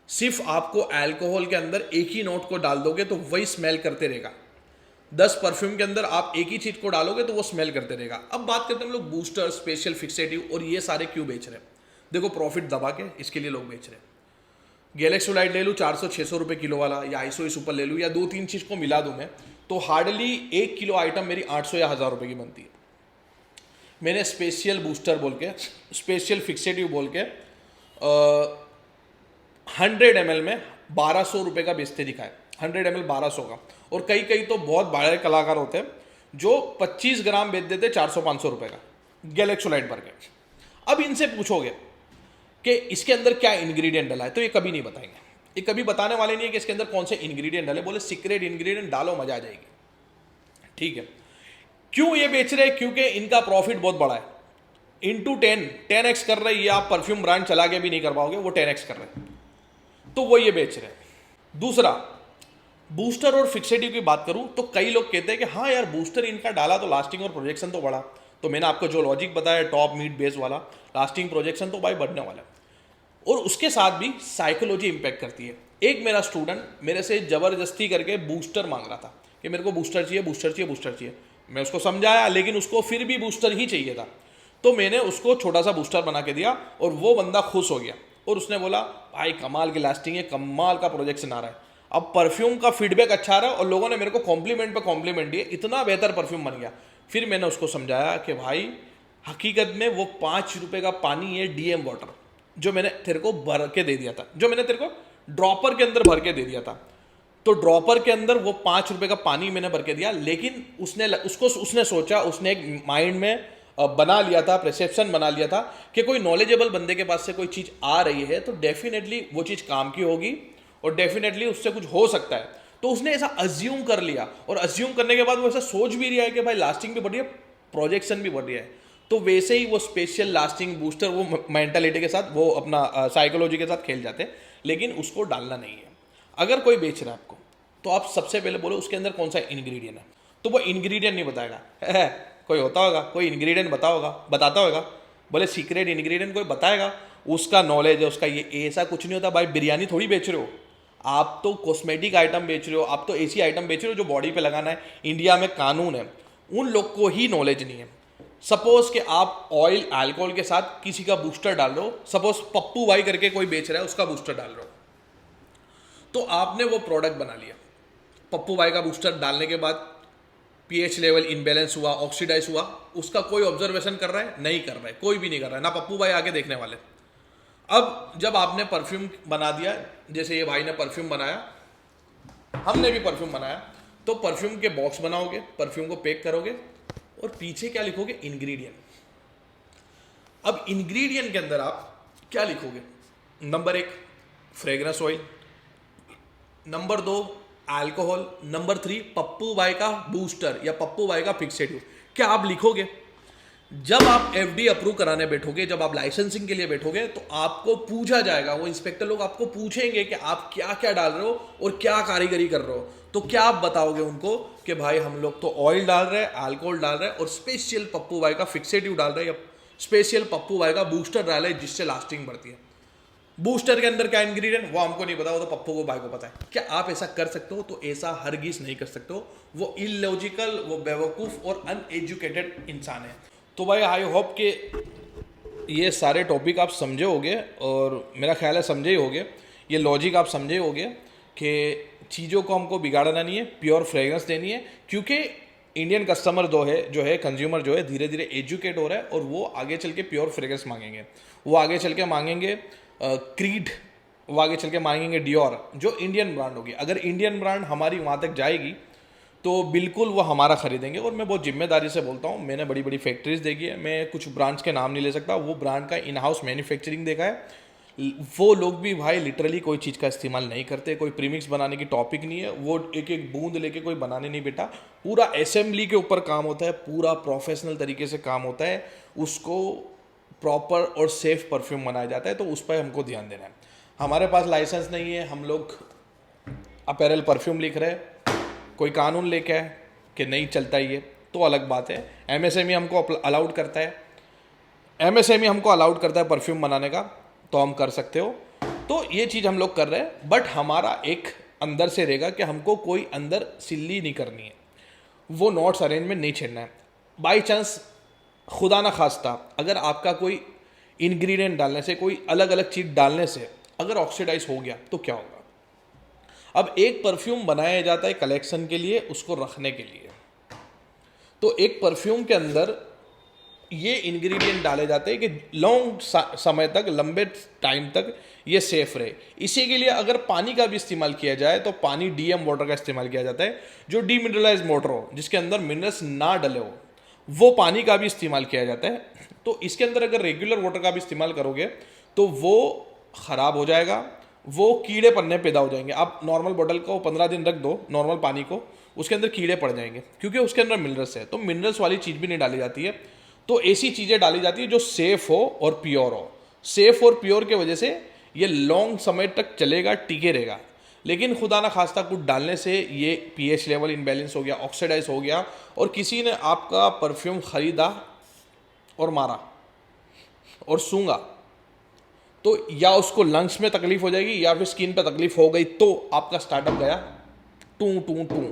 सिर्फ आपको अल्कोहल के अंदर एक ही नोट को डाल दोगे तो वही स्मेल करते रहेगा। 10 परफ्यूम के अंदर आप एक ही चीज को डालोगे तो वो स्मेल करते रहेगा। अब बात करते हैं हम लोग बूस्टर, स्पेशल, फिक्सेटिव और ये सारे क्यों बेच रहे हैं। देखो, प्रॉफिट दबा के इसके लिए लोग बेच रहे हैं। गैलेक्सोलाइट ले लूँ 400-600 रुपये किलो वाला, या आइसो सुपर ले लूँ, या 2-3 चीज़ को मिला दूँ मैं, तो हार्डली 1 किलो आइटम मेरी 800 या 1000 रुपये की बनती है। मैंने स्पेशल बूस्टर बोल के, स्पेशल फिक्सेटिव बोल के 100 ml में 1200 रुपये का बेचते दिखाए। 100 ml 1200 का। और कई कई तो बहुत बड़े कलाकार होते हैं जो 25 ग्राम बेच देते 400-500 रुपये का गैलेक्सोलाइट भर के। अब इनसे पूछोगे कि इसके अंदर क्या इंग्रेडिएंट डाला है, तो ये कभी नहीं बताएंगे। ये कभी बताने वाले नहीं है कि इसके अंदर कौन से इंग्रेडिएंट डाले। बोले सीक्रेट इंग्रेडिएंट डालो, मजा आ जाएगी। ठीक है, क्यों ये बेच रहे हैं? क्योंकि इनका प्रॉफिट बहुत बड़ा है। इंटू 10x कर रहे हैं। ये आप परफ्यूम ब्रांड चला के भी नहीं कर पाओगे, वो 10x कर रहे हैं, तो वो ये बेच रहे हैं। दूसरा, बूस्टर और फिक्सेटिव की बात करूं तो कई लोग कहते हैं कि हाँ यार, बूस्टर इनका डाला तो लास्टिंग और प्रोजेक्शन तो बढ़ा। तो मैंने आपको जो लॉजिक बताया, टॉप, मिड, बेस वाला, लास्टिंग, प्रोजेक्शन तो भाई बढ़ने वाला है। और उसके साथ भी साइकोलॉजी इंपैक्ट करती है। एक मेरा स्टूडेंट मेरे से जबरदस्ती करके बूस्टर मांग रहा था कि मेरे को बूस्टर चाहिए, बूस्टर चाहिए, बूस्टर चाहिए। मैं उसको समझाया, लेकिन उसको फिर भी बूस्टर ही चाहिए था। तो मैंने उसको छोटा सा बूस्टर बना के दिया और वो बंदा खुश हो गया। और उसने बोला भाई कमाल की लास्टिंग है, कमाल का प्रोजेक्शन आ रहा है। अब परफ्यूम का फीडबैक अच्छा आ रहा है और लोगों ने मेरे को कॉम्प्लीमेंट पे कॉम्प्लीमेंट दिए, इतना बेहतर परफ्यूम बन गया। फिर मैंने उसको समझाया कि भाई हकीकत में वो 5 रुपये का पानी है, डीएम वाटर, जो मैंने तेरे को भर के दे दिया था, जो मैंने तेरे को ड्रॉपर के अंदर भर के दे दिया था। तो ड्रॉपर के अंदर वो 5 रुपये का पानी मैंने भर के दिया, लेकिन उसने सोचा, उसने एक माइंड में बना लिया था, परसेप्शन बना लिया था कि कोई नॉलेजेबल बंदे के पास से कोई चीज़ आ रही है तो डेफिनेटली वो चीज़ काम की होगी और डेफिनेटली उससे कुछ हो सकता है। तो उसने ऐसा अज्यूम कर लिया, और अज्यूम करने के बाद वो ऐसा सोच भी रहा है कि भाई लास्टिंग भी बढ़ रही है, प्रोजेक्शन भी बढ़ रही है। तो वैसे ही वो स्पेशल लास्टिंग बूस्टर वो मेंटालिटी के साथ, वो अपना साइकोलॉजी के साथ खेल जाते हैं, लेकिन उसको डालना नहीं है। अगर कोई बेच रहा है आपको, तो आप सबसे पहले बोलो उसके अंदर कौन सा इंग्रेडिएंट है। तो वो इंग्रेडिएंट नहीं बताएगा। कोई होता होगा, कोई इंग्रेडिएंट बताता होगा, बोले सीक्रेट इंग्रेडिएंट कोई बताएगा, उसका नॉलेज है, उसका ये ऐसा कुछ नहीं होता भाई। बिरयानी थोड़ी बेच रहे हो आप, तो कॉस्मेटिक आइटम बेच रहे हो, आप तो ऐसी आइटम बेच रहे हो जो बॉडी पे लगाना है। इंडिया में कानून है, उन लोग को ही नॉलेज नहीं है। सपोज कि आप ऑयल अल्कोहल के साथ किसी का बूस्टर डाल रहे हो, सपोज पप्पू भाई करके कोई बेच रहा है, उसका बूस्टर डाल रहे हो, तो आपने वो प्रोडक्ट बना लिया। पप्पू भाई का बूस्टर डालने के बाद पीएच लेवल इनबैलेंस हुआ, ऑक्सीडाइज हुआ, उसका कोई ऑब्जर्वेशन कर रहा है? नहीं कर रहा है, कोई भी नहीं कर रहा है, ना पप्पू भाई आगे देखने वाले। अब जब आपने परफ्यूम बना दिया, जैसे ये भाई ने परफ्यूम बनाया, हमने भी परफ्यूम बनाया, तो परफ्यूम के बॉक्स बनाओगे, परफ्यूम को पैक करोगे और पीछे क्या लिखोगे? इंग्रेडिएंट। अब इंग्रेडिएंट के अंदर आप क्या लिखोगे? Number 1 fragrance oil, number 2 alcohol, number 3 Pappu भाई का बूस्टर या पप्पू भाई का फिक्सेटिव। क्या आप लिखोगे? जब आप एफडी अप्रूव कराने बैठोगे, जब आप लाइसेंसिंग के लिए बैठोगे, तो आपको पूछा जाएगा, वो इंस्पेक्टर लोग आपको पूछेंगे कि आप क्या क्या डाल रहे हो और क्या कारीगरी कर रहे हो। तो क्या आप बताओगे उनको कि भाई हम लोग तो ऑयल डाल रहे हैं, अल्कोहल डाल रहे हैं और स्पेशल पप्पू भाई का फिक्सेटिव डाल रहे हैं या स्पेशल पप्पू भाई का बूस्टर डाल रहे हैं जिससे लास्टिंग बढ़ती है। बूस्टर के अंदर क्या इंग्रेडिएंट वो हमको नहीं पता, वो तो पप्पू को भाई को पता है। क्या आप ऐसा कर सकते हो? तो ऐसा हरगिज नहीं कर सकते हो। वो इलॉजिकल, वो बेवकूफ़ और अनएजुकेटेड इंसान है। तो भाई आई होप कि ये सारे टॉपिक आप समझे होगे और मेरा ख्याल है समझे ही होगे, ये लॉजिक आप समझे होगे कि चीज़ों को हमको बिगाड़ना नहीं है, प्योर फ्रेग्रेंस देनी है। क्योंकि इंडियन कस्टमर जो है कंज्यूमर जो है धीरे धीरे एजुकेट हो रहा है और वो आगे चल के प्योर फ्रेग्रेंस मांगेंगे, वो आगे चल के मांगेंगे क्रीड, वो आगे चल के मांगेंगे डियोर, जो इंडियन ब्रांड होगी। अगर इंडियन ब्रांड हमारी वहाँ तक जाएगी तो बिल्कुल वो हमारा खरीदेंगे। और मैं बहुत जिम्मेदारी से बोलता हूँ, मैंने बड़ी बड़ी फैक्ट्रीज देखी है, मैं कुछ ब्रांड्स के नाम नहीं ले सकता, वो ब्रांड का इन हाउस मैन्युफैक्चरिंग देखा है। वो लोग भी भाई लिटरली कोई चीज़ का इस्तेमाल नहीं करते, कोई प्रीमिक्स बनाने की टॉपिक नहीं है, वो एक एक बूंद लेके कोई बनाने नहीं बेटा, पूरा असेंबली के ऊपर काम होता है, पूरा प्रोफेशनल तरीके से काम होता है, उसको प्रॉपर और सेफ परफ्यूम बनाया जाता है। तो उस पर हमको ध्यान देना है। हमारे पास लाइसेंस नहीं है, हम लोग अपैरल परफ्यूम लिख रहे हैं, कोई कानून लेके आए कि नहीं चलता ये, तो अलग बात है। एमएसएमई हमको अलाउड करता है, एमएसएमई हमको अलाउड करता है परफ्यूम बनाने का, तो हम कर सकते हो। तो ये चीज़ हम लोग कर रहे हैं, बट हमारा एक अंदर से रहेगा कि हमको कोई अंदर सिल्ली नहीं करनी है, वो नोट्स अरेंजमेंट नहीं छेड़ना है। बाई चांस खुदा ना खास्ता अगर आपका कोई इंग्रेडिएंट डालने से, कोई अलग अलग चीज़ डालने से अगर ऑक्सीडाइज हो गया तो क्या होगा? अब एक परफ्यूम बनाया जाता है कलेक्शन के लिए, उसको रखने के लिए, तो एक परफ्यूम के अंदर ये इंग्रेडिएंट डाले जाते हैं कि लॉन्ग समय तक, लंबे टाइम तक ये सेफ रहे। इसी के लिए अगर पानी का भी इस्तेमाल किया जाए तो पानी डीएम वाटर का इस्तेमाल किया जाता है, जो डीमिनरलाइज वाटर हो, जिसके अंदर मिनरल्स ना डले हो, वो पानी का भी इस्तेमाल किया जाता है। तो इसके अंदर अगर रेगुलर वाटर का भी इस्तेमाल करोगे तो वो ख़राब हो जाएगा, वो कीड़े पड़ने पैदा हो जाएंगे। आप नॉर्मल बोतल को 15 दिन रख दो, नॉर्मल पानी को, उसके अंदर कीड़े पड़ जाएंगे क्योंकि उसके अंदर मिनरल्स है। तो मिनरल्स वाली चीज़ भी नहीं डाली जाती है, तो ऐसी चीज़ें डाली जाती है जो सेफ़ हो और प्योर हो। सेफ़ और प्योर के वजह से ये लॉन्ग समय तक चलेगा, टिके रहेगा। लेकिन खुदा ना खास्ता कुछ डालने से ये पीएच लेवल इनबैलेंस हो गया, ऑक्सीडाइज हो गया, और किसी ने आपका परफ्यूम ख़रीदा और मारा और सूंघा, तो या उसको लंग्स में तकलीफ हो जाएगी या फिर स्किन पे तकलीफ हो गई, तो आपका स्टार्टअप गया टू टू टू।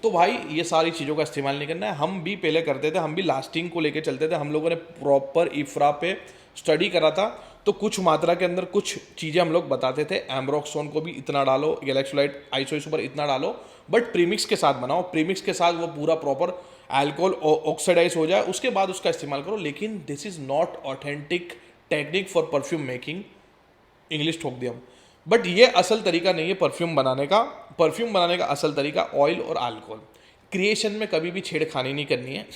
तो भाई ये सारी चीज़ों का इस्तेमाल नहीं करना है। हम भी पहले करते थे, हम भी लास्टिंग को लेके चलते थे, हम लोगों ने प्रॉपर इफ्रा पे स्टडी करा था, तो कुछ मात्रा के अंदर कुछ चीज़ें हम लोग बताते थे। एम्ब्रोक्सोन को भी इतना डालो, गैलेक्सोलाइट आइसोइसोपर इतना डालो, बट प्रीमिक्स के साथ बनाओ, प्रीमिक्स के साथ वो पूरा प्रॉपर अल्कोहल ऑक्सीडाइज हो जाए, उसके बाद उसका इस्तेमाल करो। लेकिन this is not authentic technique for perfume making. English ठोक दिया हम, बट ये असल तरीका नहीं है परफ्यूम बनाने का। परफ्यूम बनाने का असल तरीका ऑयल और अल्कोहल। क्रिएशन में कभी भी छेड़खानी नहीं करनी है।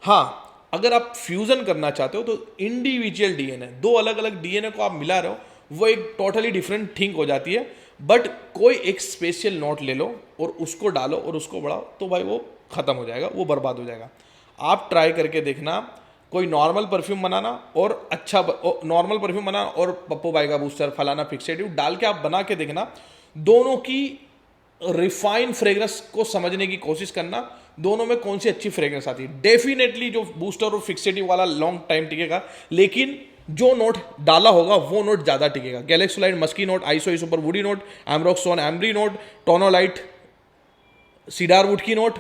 हाँ, अगर आप फ्यूज़न करना चाहते हो तो इंडिविजुअल डीएनए, दो अलग अलग डीएनए को आप मिला रहे हो, वो एक टोटली डिफरेंट थिंग हो जाती है। बट कोई एक स्पेशल नोट ले लो और उसको डालो और उसको बढ़ाओ, तो भाई वो ख़त्म हो जाएगा, वो बर्बाद हो जाएगा। आप ट्राई करके देखना, कोई नॉर्मल परफ्यूम बनाना और अच्छा नॉर्मल परफ्यूम बनाना और पप्पू भाई का बूस्टर फलाना फिक्सेटिव डाल के आप बना के देखना, दोनों की रिफाइन फ्रेग्रेंस को समझने की कोशिश करना, दोनों में कौन सी अच्छी फ्रेग्रेंस आती है। डेफिनेटली जो बूस्टर और फिक्सेटिव वाला लॉन्ग टाइम टिकेगा, लेकिन जो नोट डाला होगा वो नोट ज़्यादा टिकेगा। Galaxolide musky note, iso super woody note, एमरोक्सोन एमरी नोट, टोनोलाइट सीडारवुड की नोट,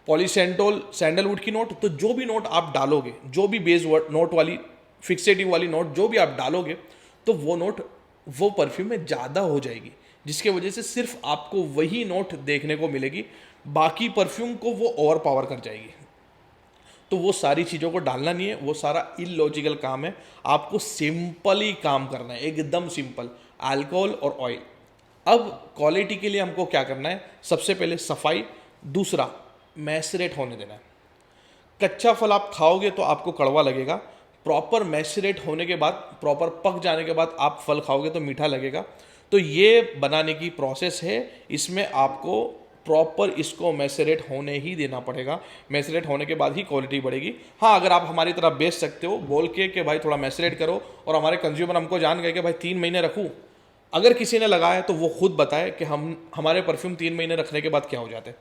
पॉलीसेंटोल सैंडलवुड की नोट। तो जो भी नोट आप डालोगे, जो भी बेस नोट वाली फिक्सेटिव वाली नोट जो भी आप डालोगे, तो वो नोट वो परफ्यूम में ज़्यादा हो जाएगी, जिसके वजह से सिर्फ आपको वही नोट देखने को मिलेगी, बाकी परफ्यूम को वो ओवर पावर कर जाएगी। तो वो सारी चीज़ों को डालना नहीं है, वो सारा इलॉजिकल काम है। आपको सिंपली काम करना है, एकदम सिंपल, अल्कोहल और ऑयल। अब क्वालिटी के लिए हमको क्या करना है, सबसे पहले सफाई, दूसरा मैसरेट होने देना है। कच्चा फल आप खाओगे तो आपको कड़वा लगेगा, प्रॉपर मैसरेट होने के बाद, प्रॉपर पक जाने के बाद आप फल खाओगे तो मीठा लगेगा। तो ये बनाने की प्रोसेस है, इसमें आपको प्रॉपर इसको मैसरेट होने ही देना पड़ेगा। मैसरेट होने के बाद ही क्वालिटी बढ़ेगी। हाँ, अगर आप हमारी तरह बेच सकते हो बोल के कि भाई थोड़ा मैसरेट करो, और हमारे कंज्यूमर हमको जान गए कि भाई 3 महीने रखूँ, अगर किसी ने लगाया तो वो खुद बताए कि हमारे परफ्यूम 3 महीने रखने के बाद क्या हो जाते हैं,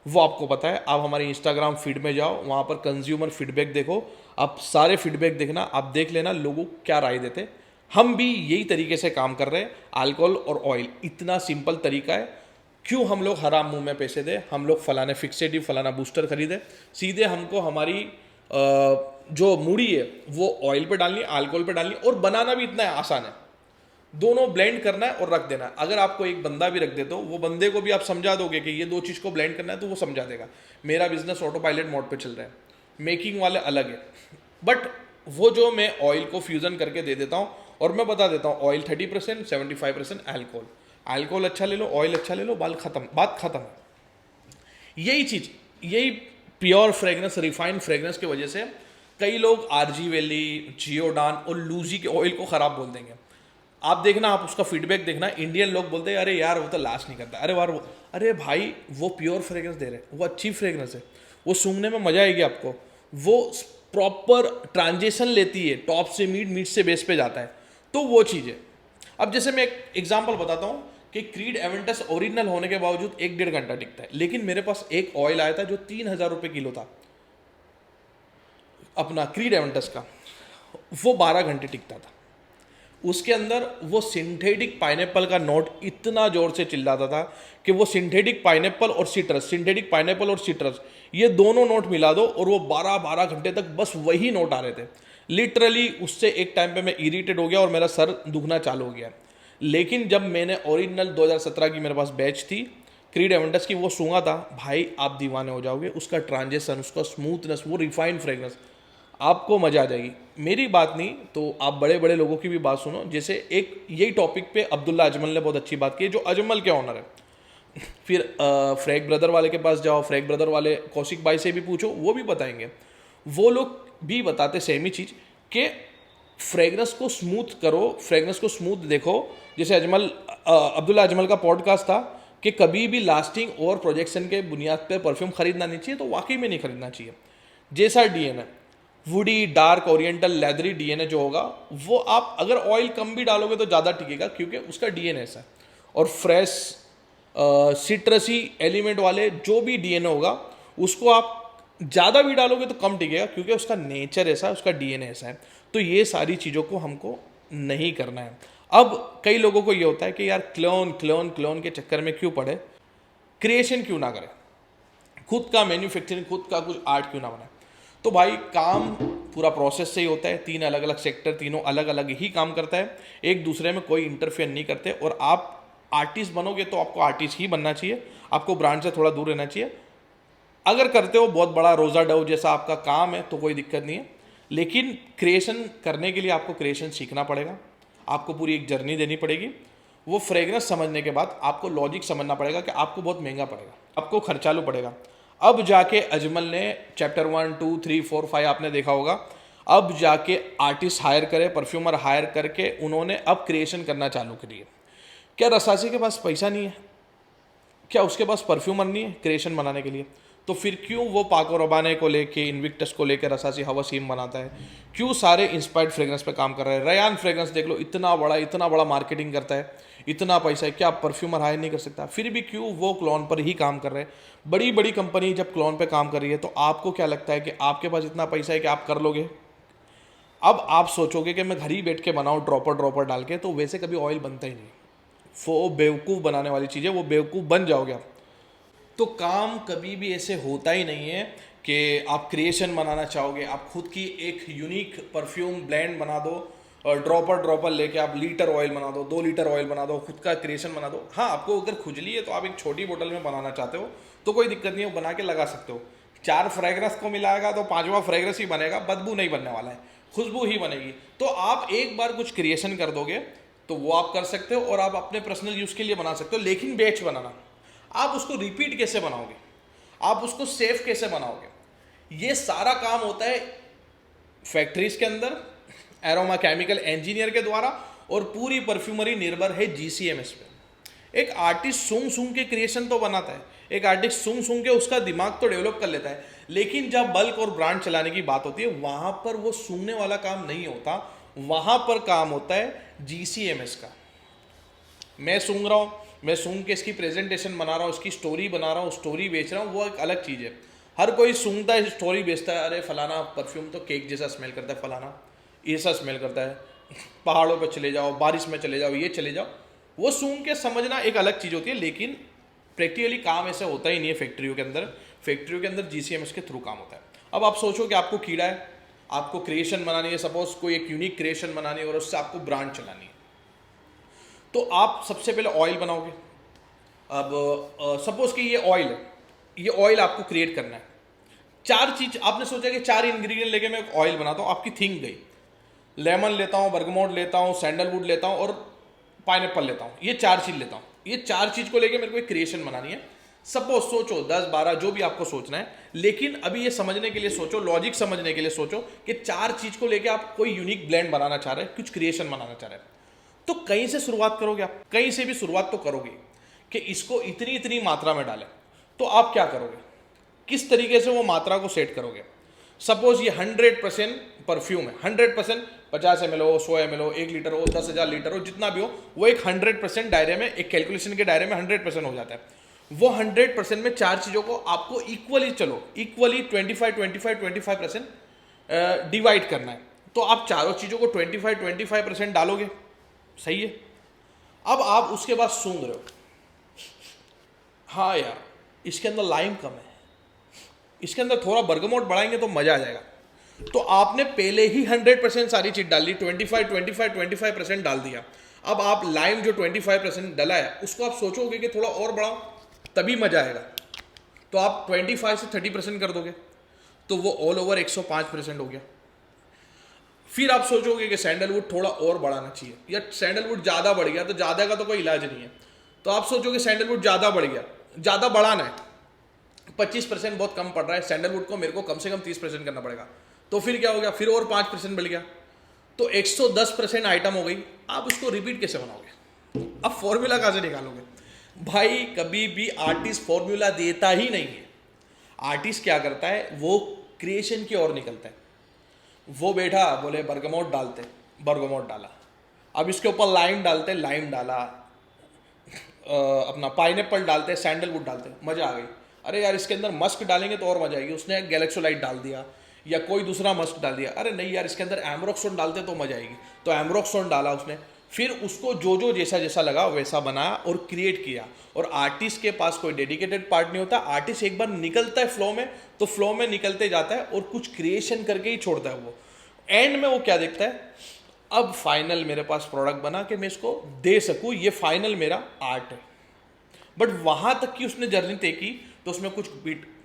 वो आपको पता है। आप हमारे इंस्टाग्राम फीड में जाओ, वहाँ पर कंज्यूमर फीडबैक देखो, आप सारे फीडबैक देखना, आप देख लेना लोगों क्या राय देते। हम भी यही तरीके से काम कर रहे हैं। अल्कोहल और ऑयल इतना सिंपल तरीका है, क्यों हम लोग हराम मुंह में पैसे दें, हम लोग फलाने फिक्सेटिव फलाना बूस्टर खरीदे, सीधे हमको हमारी जो मूड़ी है वो ऑयल पे डालनी है, अल्कोहल पे डालनी है, और बनाना भी इतना आसान है। दोनों ब्लेंड करना है और रख देना है। अगर आपको एक बंदा भी रख दे तो वो बंदे को भी आप समझा दोगे कि ये 2 चीज़ को ब्लेंड करना है, तो वो समझा देगा। मेरा बिजनेस ऑटो पायलट मोड पे चल रहा है, मेकिंग वाले अलग है, बट वो जो मैं ऑयल को फ्यूजन करके दे देता हूँ, और मैं बता देता हूँ ऑयल 30%, 75% अल्कोहल, अल्कोहल अच्छा ले लो, ऑयल अच्छा ले लो, बात खत्म है। यही चीज़, यही प्योर फ्रेगनेंस, रिफाइंड फ्रेगनेंस की वजह से कई लोग आरजी वैली, जियोडान और लूजी के ऑयल को ख़राब बोल देंगे। आप देखना, आप उसका फीडबैक देखना, इंडियन लोग बोलते हैं अरे यार वो तो लास्ट नहीं करता, अरे यार वो, अरे भाई वो प्योर फ्रेगरेंस दे रहे हैं, वो अच्छी फ्रेगरेंस है, वो सूंघने में मजा आएगी आपको, वो प्रॉपर ट्रांजिशन लेती है, टॉप से मीड, मीड से बेस पे जाता है, तो वो चीज़ है। अब जैसे मैं एक एग्जाम्पल बताता हूँ कि क्रीड एवेंटस ओरिजिनल होने के बावजूद 1-1.5 घंटा टिकता है, लेकिन मेरे पास एक ऑयल आया था जो 3,000 रुपये किलो था, अपना क्रीड एवेंटस का, वो 12 घंटे टिकता था। उसके अंदर वो सिंथेटिक पाइनएप्पल का नोट इतना जोर से चिल्लाता था कि वो सिंथेटिक पाइनएप्पल और सिट्रस, सिंथेटिक पाइनएप्पल और सिट्रस, ये दोनों नोट मिला दो और वो 12-12 घंटे तक बस वही नोट आ रहे थे। लिटरली उससे एक टाइम पे मैं इरिटेट हो गया और मेरा सर दुखना चालू हो गया। लेकिन जब मैंने ओरिजिनल 2017 की मेरे पास बैच थी क्रीड एवेंटस की, वो सूंघा था, भाई आप दीवाने हो जाओगे। उसका ट्रांजेक्शन, उसका स्मूथनेस, वो रिफाइंड फ्रेगनेंस, आपको मजा आ जाएगी। मेरी बात नहीं तो आप बड़े बड़े लोगों की भी बात सुनो। जैसे एक यही टॉपिक पे अब्दुल्ला अजमल ने बहुत अच्छी बात की, जो अजमल के ऑनर है। फिर फ्रैग ब्रदर वाले के पास जाओ, फ्रैग ब्रदर वाले कौशिक भाई से भी पूछो, वो भी बताएंगे। वो लोग भी बताते सेम ही चीज़ कि फ्रेगनेंस को स्मूथ करो, फ्रेगनेंस को स्मूथ देखो। जैसे अब्दुल्ला अजमल का पॉडकास्ट था कि कभी भी लास्टिंग और प्रोजेक्शन के बुनियाद पर परफ्यूम खरीदना नहीं चाहिए, तो वाकई में नहीं खरीदना चाहिए। जैसा DNA woody, dark, oriental, leathery DNA जो होगा, वो आप अगर ऑयल कम भी डालोगे तो ज़्यादा टिकेगा, क्योंकि उसका डीएनए ऐसा है। और फ्रेश सिट्रसी एलिमेंट वाले जो भी डीएनए होगा, उसको आप ज़्यादा भी डालोगे तो कम टिकेगा, क्योंकि उसका नेचर ऐसा है, उसका डीएनए ऐसा है। तो ये सारी चीज़ों को हमको नहीं करना है। अब कई लोगों को ये होता है कि यार क्लोन क्लोन क्लोन के चक्कर में क्यों पड़े, क्रिएशन क्यों ना करें, खुद का मैन्युफैक्चरिंग, खुद का कुछ आर्ट क्यों ना बनाए। तो भाई काम पूरा प्रोसेस से ही होता है। 3 अलग अलग सेक्टर, तीनों अलग अलग ही काम करता है, एक दूसरे में कोई इंटरफेयर नहीं करते। और आप आर्टिस्ट बनोगे तो आपको आर्टिस्ट ही बनना चाहिए, आपको ब्रांड से थोड़ा दूर रहना चाहिए। अगर करते हो बहुत बड़ा रोज़ा डव जैसा आपका काम है तो कोई दिक्कत नहीं है, लेकिन क्रिएशन करने के लिए आपको क्रिएशन सीखना पड़ेगा, आपको पूरी एक जर्नी देनी पड़ेगी। वो फ्रेगनेंस समझने के बाद आपको लॉजिक समझना पड़ेगा कि आपको बहुत महंगा पड़ेगा, आपको खर्चालू पड़ेगा। अब जाके अजमल ने चैप्टर 1, 2, 3, 4, 5 आपने देखा होगा, अब जाके आर्टिस्ट हायर करे, परफ्यूमर हायर करके उन्होंने अब क्रिएशन करना चालू करी। क्या रसासी के पास पैसा नहीं है? क्या उसके पास परफ्यूमर नहीं है क्रिएशन बनाने के लिए? तो फिर क्यों वो पाको रबाने को लेके, इन्विक्टस को लेकर रसासी हवासीम बनाता है? क्यों सारे इंस्पायर्ड फ्रेग्रेंस पे काम कर रहे हैं? रयान फ्रेग्रेंस देख लो, इतना बड़ा मार्केटिंग करता है, इतना पैसा है, क्या परफ्यूमर हायर नहीं कर सकता? फिर भी क्यों वो क्लोन पर ही काम कर रहे हैं? बड़ी बड़ी कंपनी जब क्लोन पे काम कर रही है तो आपको क्या लगता है कि आपके पास इतना पैसा है कि आप कर लोगे? अब आप सोचोगे कि मैं घर ही बैठ के बनाऊँ ड्रॉपर डाल के, तो वैसे कभी ऑयल बनता ही नहीं। वो बेवकूफ़ बनाने वाली चीज़ है, वो बेवकूफ़ बन जाओगे आप। तो काम कभी भी ऐसे होता ही नहीं है कि आप क्रिएशन बनाना चाहोगे, आप खुद की एक यूनिक परफ्यूम ब्लेंड बना दो और ड्रॉपर लेके आप लीटर ऑयल बना दो, 2 लीटर ऑयल बना दो, खुद का क्रिएशन बना दो। हाँ, आपको अगर खुजली है तो आप एक छोटी बोतल में बनाना चाहते हो तो कोई दिक्कत नहीं है, वो बना के लगा सकते हो। 4 फ्रेगरेंस को मिलाएगा तो 5वां फ्रेगरेंस ही बनेगा, बदबू नहीं बनने वाला है, खुशबू ही बनेगी। तो आप एक बार कुछ क्रिएशन कर दोगे तो वो आप कर सकते हो और आप अपने पर्सनल यूज़ के लिए बना सकते हो। लेकिन बैच बनाना, आप उसको रिपीट कैसे बनाओगे, आप उसको सेफ कैसे बनाओगे, ये सारा काम होता है फैक्ट्रीज के अंदर एरोमा केमिकल इंजीनियर के द्वारा, और पूरी परफ्यूमरी निर्भर है जीसीएमएस पे। एक आर्टिस्ट सूंघ सूंघ के क्रिएशन तो बनाता है, एक आर्टिस्ट सूंघ सूंघ के उसका दिमाग तो डेवलप कर लेता है, लेकिन जब बल्क और ब्रांड चलाने की बात होती है वहां पर वो सूंघने वाला काम नहीं होता, वहां पर काम होता है जीसीएमएस का। मैं सूंघ रहा हूँ, मैं सूंघ के इसकी प्रेजेंटेशन बना रहा हूँ, इसकी स्टोरी बना रहा हूँ, स्टोरी बेच रहा हूँ, वो एक अलग चीज़ है। हर कोई सूंघता है, स्टोरी बेचता है, अरे फलाना परफ्यूम तो केक जैसा स्मेल करता है, फलाना ऐसा स्मेल करता है, पहाड़ों पे चले जाओ, बारिश में चले जाओ, ये चले जाओ। वो सूंघ के समझना एक अलग चीज़ होती है, लेकिन प्रैक्टिकली काम ऐसा होता ही नहीं है फैक्ट्रियों के अंदर। फैक्ट्रियों के अंदर जीसीएमएस के थ्रू काम होता है। अब आप सोचो कि आपको कीड़ा है, आपको क्रिएशन बनानी है, सपोज कोई एक यूनिक क्रिएशन बनानी है और उससे आपको ब्रांड चलानी है, तो आप सबसे पहले ऑयल बनाओगे। अब सपोज कि ये ऑयल है, ये ऑयल आपको क्रिएट करना है। 4 चीज आपने सोचा कि 4 इंग्रेडिएंट लेके मैं ऑयल बनाता हूँ, आपकी थिंक गई, लेमन लेता हूँ, बर्गमोट लेता हूँ, सैंडलवुड लेता हूँ और पाइनएप्पल लेता हूँ, ये 4 चीज लेता हूँ। ये 4 चीज को लेके मेरे को एक क्रिएशन बनानी है। सपोज सोचो 10-12 जो भी आपको सोचना है, लेकिन अभी ये समझने के लिए सोचो, लॉजिक समझने के लिए सोचो कि 4 चीज को लेके आप कोई यूनिक ब्लेंड बनाना चाह रहे हैं, कुछ क्रिएशन बनाना चाह रहे हैं। तो कहीं से शुरुआत करोगे, आप कहीं से भी शुरुआत तो करोगे कि इसको इतनी इतनी मात्रा में डालें। तो आप क्या करोगे, किस तरीके से वो मात्रा को सेट करोगे। सपोज ये 100% परफ्यूम है, 100% 50 ml हो, 100 ml हो, 1 लीटर हो, 10,000 लीटर हो, जितना भी हो, वो एक 100% दायरे में, एक कैलकुलेशन के दायरे में 100% हो जाता है। वो 100% में 4 चीज़ों को आपको इक्वली 25-25-25% डिवाइड करना है। तो आप चारों चीज़ों को 25-25% डालोगे, सही है। अब आप उसके बाद सूंघ रहे हो, हाँ यार इसके अंदर लाइम कम है, इसके अंदर थोड़ा बर्गमोट बढ़ाएंगे तो मजा आ जाएगा। तो आपने पहले ही 100% सारी चीज डाल दी, 25-25-25% डाल दिया। अब आप लाइम जो 25% डाला है उसको आप सोचोगे कि थोड़ा और बढ़ाओ तभी मजा आएगा, तो आप 25 से 30% कर दोगे, तो वो ऑल ओवर 105% हो गया। फिर आप सोचोगे कि सैंडलवुड थोड़ा और बढ़ाना चाहिए, या सैंडलवुड ज़्यादा बढ़ गया, तो ज़्यादा का तो कोई इलाज नहीं है। तो आप सोचोगे सैंडलवुड ज़्यादा बढ़ गया, ज़्यादा बढ़ाना है, 25% बहुत कम पड़ रहा है, सैंडलवुड को मेरे को कम से कम 30% करना पड़ेगा। तो फिर क्या हो गया, फिर और 5% बढ़ गया, तो 110% आइटम हो गई। आप उसको रिपीट कैसे बनाओगे, अब फॉर्मूला कहाँ से निकालोगे। भाई कभी भी आर्टिस्ट फॉर्मूला देता ही नहीं है। आर्टिस्ट क्या करता है, वो क्रिएशन की ओर निकलता है। वो बैठा बोले बर्गमोट डालते, बर्गमोट डाला, अब इसके ऊपर लाइम डालते, लाइम डाला, अपना पाइनएप्पल डालते, सैंडलवुड डालते, मजा आ गई। अरे यार इसके अंदर मस्क डालेंगे तो और मजा आएगी, उसने गैलेक्सोलाइट डाल दिया या कोई दूसरा मस्क डाल दिया। अरे नहीं यार इसके अंदर एमरोक्सोन डालते तो मजा आएगी, तो एमरोक्सोन डाला उसने। फिर उसको जो जो जैसा जैसा लगा वैसा बनाया और क्रिएट किया। और आर्टिस्ट के पास कोई डेडिकेटेड पार्ट नहीं होता, आर्टिस्ट एक बार निकलता है फ्लो में, तो फ्लो में निकलते जाता है और कुछ क्रिएशन करके ही छोड़ता है। वो एंड में वो क्या देखता है, अब फाइनल मेरे पास प्रोडक्ट बना के मैं इसको दे सकूं, ये फाइनल मेरा आर्ट है। बट वहां तक की उसने जर्नी तय की, तो उसमें कुछ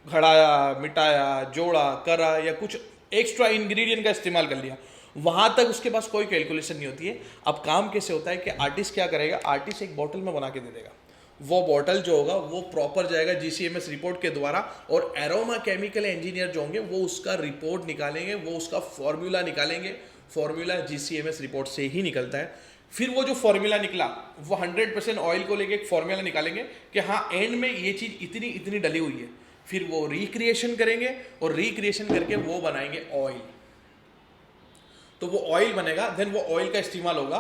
घड़ाया, मिटाया, जोड़ा, करा या कुछ एक्स्ट्रा इंग्रेडिएंट का इस्तेमाल कर लिया, वहां तक उसके पास कोई कैलकुलेशन नहीं होती है। अब काम कैसे होता है कि आर्टिस्ट क्या करेगा, आर्टिस्ट एक बॉटल में बना के दे देगा। वो बॉटल जो होगा वो प्रॉपर जाएगा जीसीएमएस रिपोर्ट के द्वारा, और एरोमा केमिकल इंजीनियर जो होंगे वो उसका रिपोर्ट निकालेंगे, वो उसका फॉर्मूला निकालेंगे। फॉर्मूला जीसीएमएस रिपोर्ट से ही निकलता है। फिर वो जो फॉर्मूला निकला, वो 100% ऑयल को लेके एक फॉर्मूला निकालेंगे कि हाँ एंड में ये चीज़ इतनी इतनी डली हुई है। फिर वो रिक्रिएशन करेंगे और रिक्रिएशन करके वो बनाएंगे ऑयल। तो वो ऑयल बनेगा, देन वो ऑयल का इस्तेमाल होगा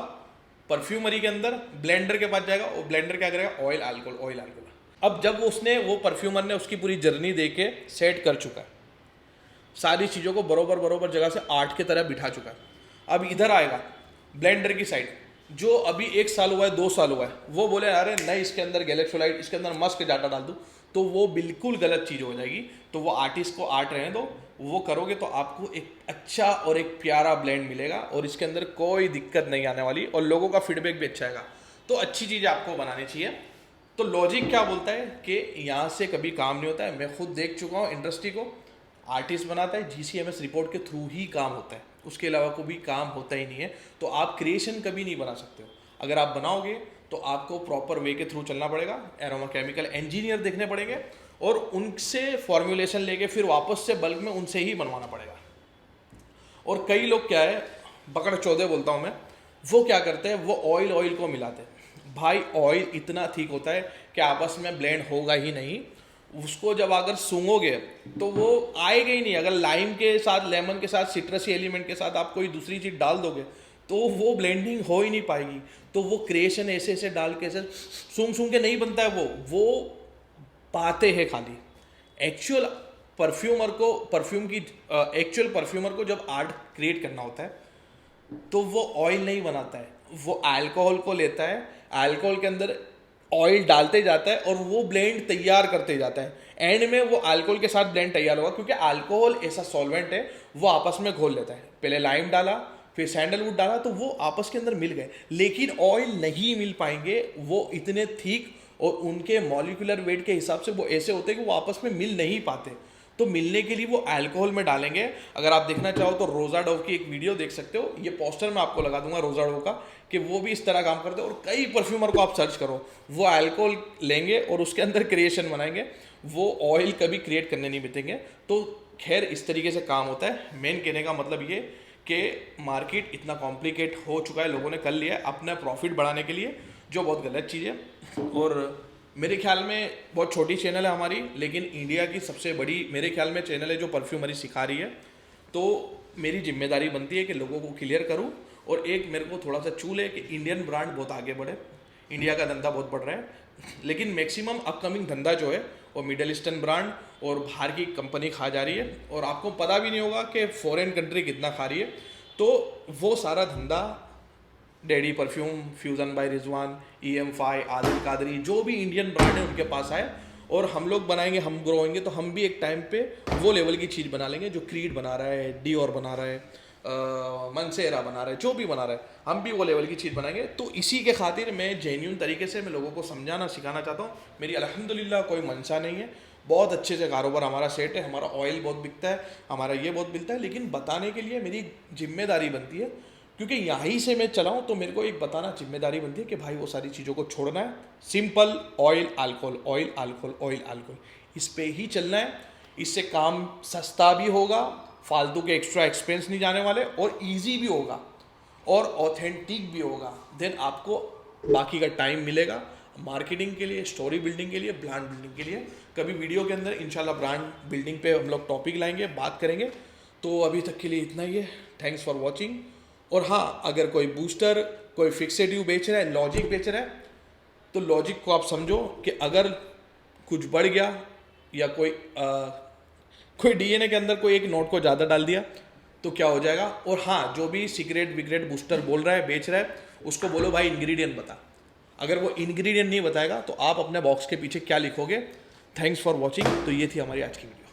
परफ्यूमरी के अंदर, ब्लेंडर के पास जाएगा, वो ब्लेंडर क्या करेगा, ऑयल अल्कोहल, ऑयल अल्कोहल। अब जब उसने, वो परफ्यूमर ने उसकी पूरी जर्नी दे के सेट कर चुका है, सारी चीज़ों को बरोबर बरोबर जगह से आर्ट की तरह बिठा चुका है। अब इधर आएगा ब्लेंडर की साइड, जो अभी 1 साल हुआ है 2 साल हुआ है, वो बोले अरे नहीं इसके अंदर गैलेक्सोलाइट, इसके अंदर मस्क डाटा डाल दूँ, तो वो बिल्कुल गलत चीज़ हो जाएगी। तो वो आर्टिस्ट को आर्ट रहने दो, वो करोगे तो आपको एक अच्छा और एक प्यारा ब्लेंड मिलेगा और इसके अंदर कोई दिक्कत नहीं आने वाली और लोगों का फीडबैक भी अच्छा आएगा। तो अच्छी चीज़ आपको बनानी चाहिए। तो लॉजिक क्या बोलता है कि यहाँ से कभी काम नहीं होता है। मैं खुद देख चुका हूँ इंडस्ट्री को, आर्टिस्ट बनाता है GCMS रिपोर्ट के थ्रू ही काम होता है, उसके अलावा कोई भी काम होता ही नहीं है। तो आप क्रिएशन कभी नहीं बना सकते हो। अगर आप बनाओगे तो आपको प्रॉपर वे के थ्रू चलना पड़ेगा, एरोमा केमिकल इंजीनियर देखने पड़ेंगे और उनसे फॉर्मुलेशन लेके फिर वापस से बल्क में उनसे ही बनवाना पड़ेगा। और कई लोग क्या है, बकड़ चौदह बोलता हूँ मैं, वो क्या करते हैं, वो ऑयल को मिलाते हैं। भाई ऑयल इतना थिक होता है कि आपस में ब्लेंड होगा ही नहीं। उसको जब अगर सूंघोगे तो वो आएगा ही नहीं। अगर लाइम के साथ, लेमन के साथ, सिट्रसी एलिमेंट के साथ आप कोई दूसरी चीज़ डाल दोगे तो वो ब्लेंडिंग हो ही नहीं पाएगी। तो वो क्रिएशन ऐसे ऐसे डाल के ऐसे सूंघ के नहीं बनता है। वो बातें हैं खाली। एक्चुअल परफ्यूमर को जब आर्ट क्रिएट करना होता है तो वो ऑयल नहीं बनाता है, वो अल्कोहल को लेता है, अल्कोहल के अंदर ऑयल डालते जाता है और वो ब्लेंड तैयार करते जाता है। एंड में वो अल्कोहल के साथ ब्लेंड तैयार होगा, क्योंकि अल्कोहल ऐसा सॉल्वेंट है, वो आपस में घोल लेता है। पहले लाइम डाला, फिर सैंडलवुड डाला, तो वो आपस के अंदर मिल गए। लेकिन ऑयल नहीं मिल पाएंगे, वो इतने थिक और उनके मॉलिक्यूलर वेट के हिसाब से वो ऐसे होते हैं कि वो आपस में मिल नहीं पाते। तो मिलने के लिए वो अल्कोहल में डालेंगे। अगर आप देखना चाहो तो रोजा डव की एक वीडियो देख सकते हो, ये पोस्टर मैं आपको लगा दूंगा रोजा डव का, कि वो भी इस तरह काम करते हैं। और कई परफ्यूमर को आप सर्च करो, वो अल्कोहल लेंगे और उसके अंदर क्रिएशन बनाएंगे, वो ऑयल कभी क्रिएट करने नहीं देंगे। तो खैर इस तरीके से काम होता है। मेन कहने का मतलब ये कि मार्केट इतना कॉम्प्लिकेट हो चुका है, लोगों ने कर लिया है अपना प्रॉफिट बढ़ाने के लिए, जो बहुत गलत चीज़ है। और मेरे ख्याल में बहुत छोटी चैनल है हमारी, लेकिन इंडिया की सबसे बड़ी मेरे ख्याल में चैनल है जो परफ्यूमरी सिखा रही है। तो मेरी जिम्मेदारी बनती है कि लोगों को क्लियर करूं। और एक मेरे को थोड़ा सा चूल है कि इंडियन ब्रांड बहुत आगे बढ़े, इंडिया का धंधा बहुत बढ़ रहा है, लेकिन मैक्सिमम अपकमिंग धंधा जो है वो मिडल ईस्टर्न ब्रांड और बाहर की कंपनी खा जा रही है। और आपको पता भी नहीं होगा कि फॉरेन कंट्री कितना खा रही है। तो वो सारा धंधा daddy perfume, fusion by Rizwan, EM5, Adil Qadri, जो भी इंडियन ब्रांड है उनके पास आए और हम लोग बनाएंगे, हम ग्रो होंगे, तो हम भी एक टाइम पे वो लेवल की चीज़ बना लेंगे जो क्रीड बना रहा है, डियोर बना रहा है, मनसेरा बना रहा है, जो भी बना रहा है, हम भी वो लेवल की चीज़ बनाएंगे। तो इसी के खातिर मैं जेन्यून तरीके से मैं लोगों को समझाना सिखाना चाहता हूँ। मेरी अल्हम्दुलिल्लाह कोई मंशा नहीं है, बहुत अच्छे से कारोबार हमारा सेट है, हमारा ऑयल बहुत बिकता है, हमारा ये बहुत बिकता है। लेकिन बताने के लिए मेरी जिम्मेदारी बनती है, क्योंकि यहीं से मैं चलाऊँ तो मेरे को एक बताना जिम्मेदारी बनती है कि भाई वो सारी चीज़ों को छोड़ना है। Simple oil alcohol, oil alcohol, oil alcohol, इस पे ही चलना है। इससे काम सस्ता भी होगा, फालतू के एक्स्ट्रा एक्सपेंस नहीं जाने वाले, और इजी भी होगा और ऑथेंटिक भी होगा। देन आपको बाकी का टाइम मिलेगा मार्केटिंग के लिए, स्टोरी बिल्डिंग के लिए, ब्रांड बिल्डिंग के लिए। कभी वीडियो के अंदर इंशाल्लाह ब्रांड बिल्डिंग पे हम लोग टॉपिक लाएंगे, बात करेंगे। तो अभी तक के लिए इतना ही है। Thanks for watching. और हाँ, अगर कोई बूस्टर, कोई फिक्सेटिव बेच रहा है, लॉजिक बेच रहा है, तो लॉजिक को आप समझो कि अगर कुछ बढ़ गया या कोई DNA के अंदर कोई एक नोट को ज़्यादा डाल दिया तो क्या हो जाएगा। और हाँ, जो भी सिगरेट विगरेट बूस्टर बोल रहा है, बेच रहा है, उसको बोलो भाई इंग्रेडिएंट बता। अगर वो इंग्रेडिएंट नहीं बताएगा तो आप अपने बॉक्स के पीछे क्या लिखोगे। Thanks for watching. तो ये थी हमारी आज की वीडियो।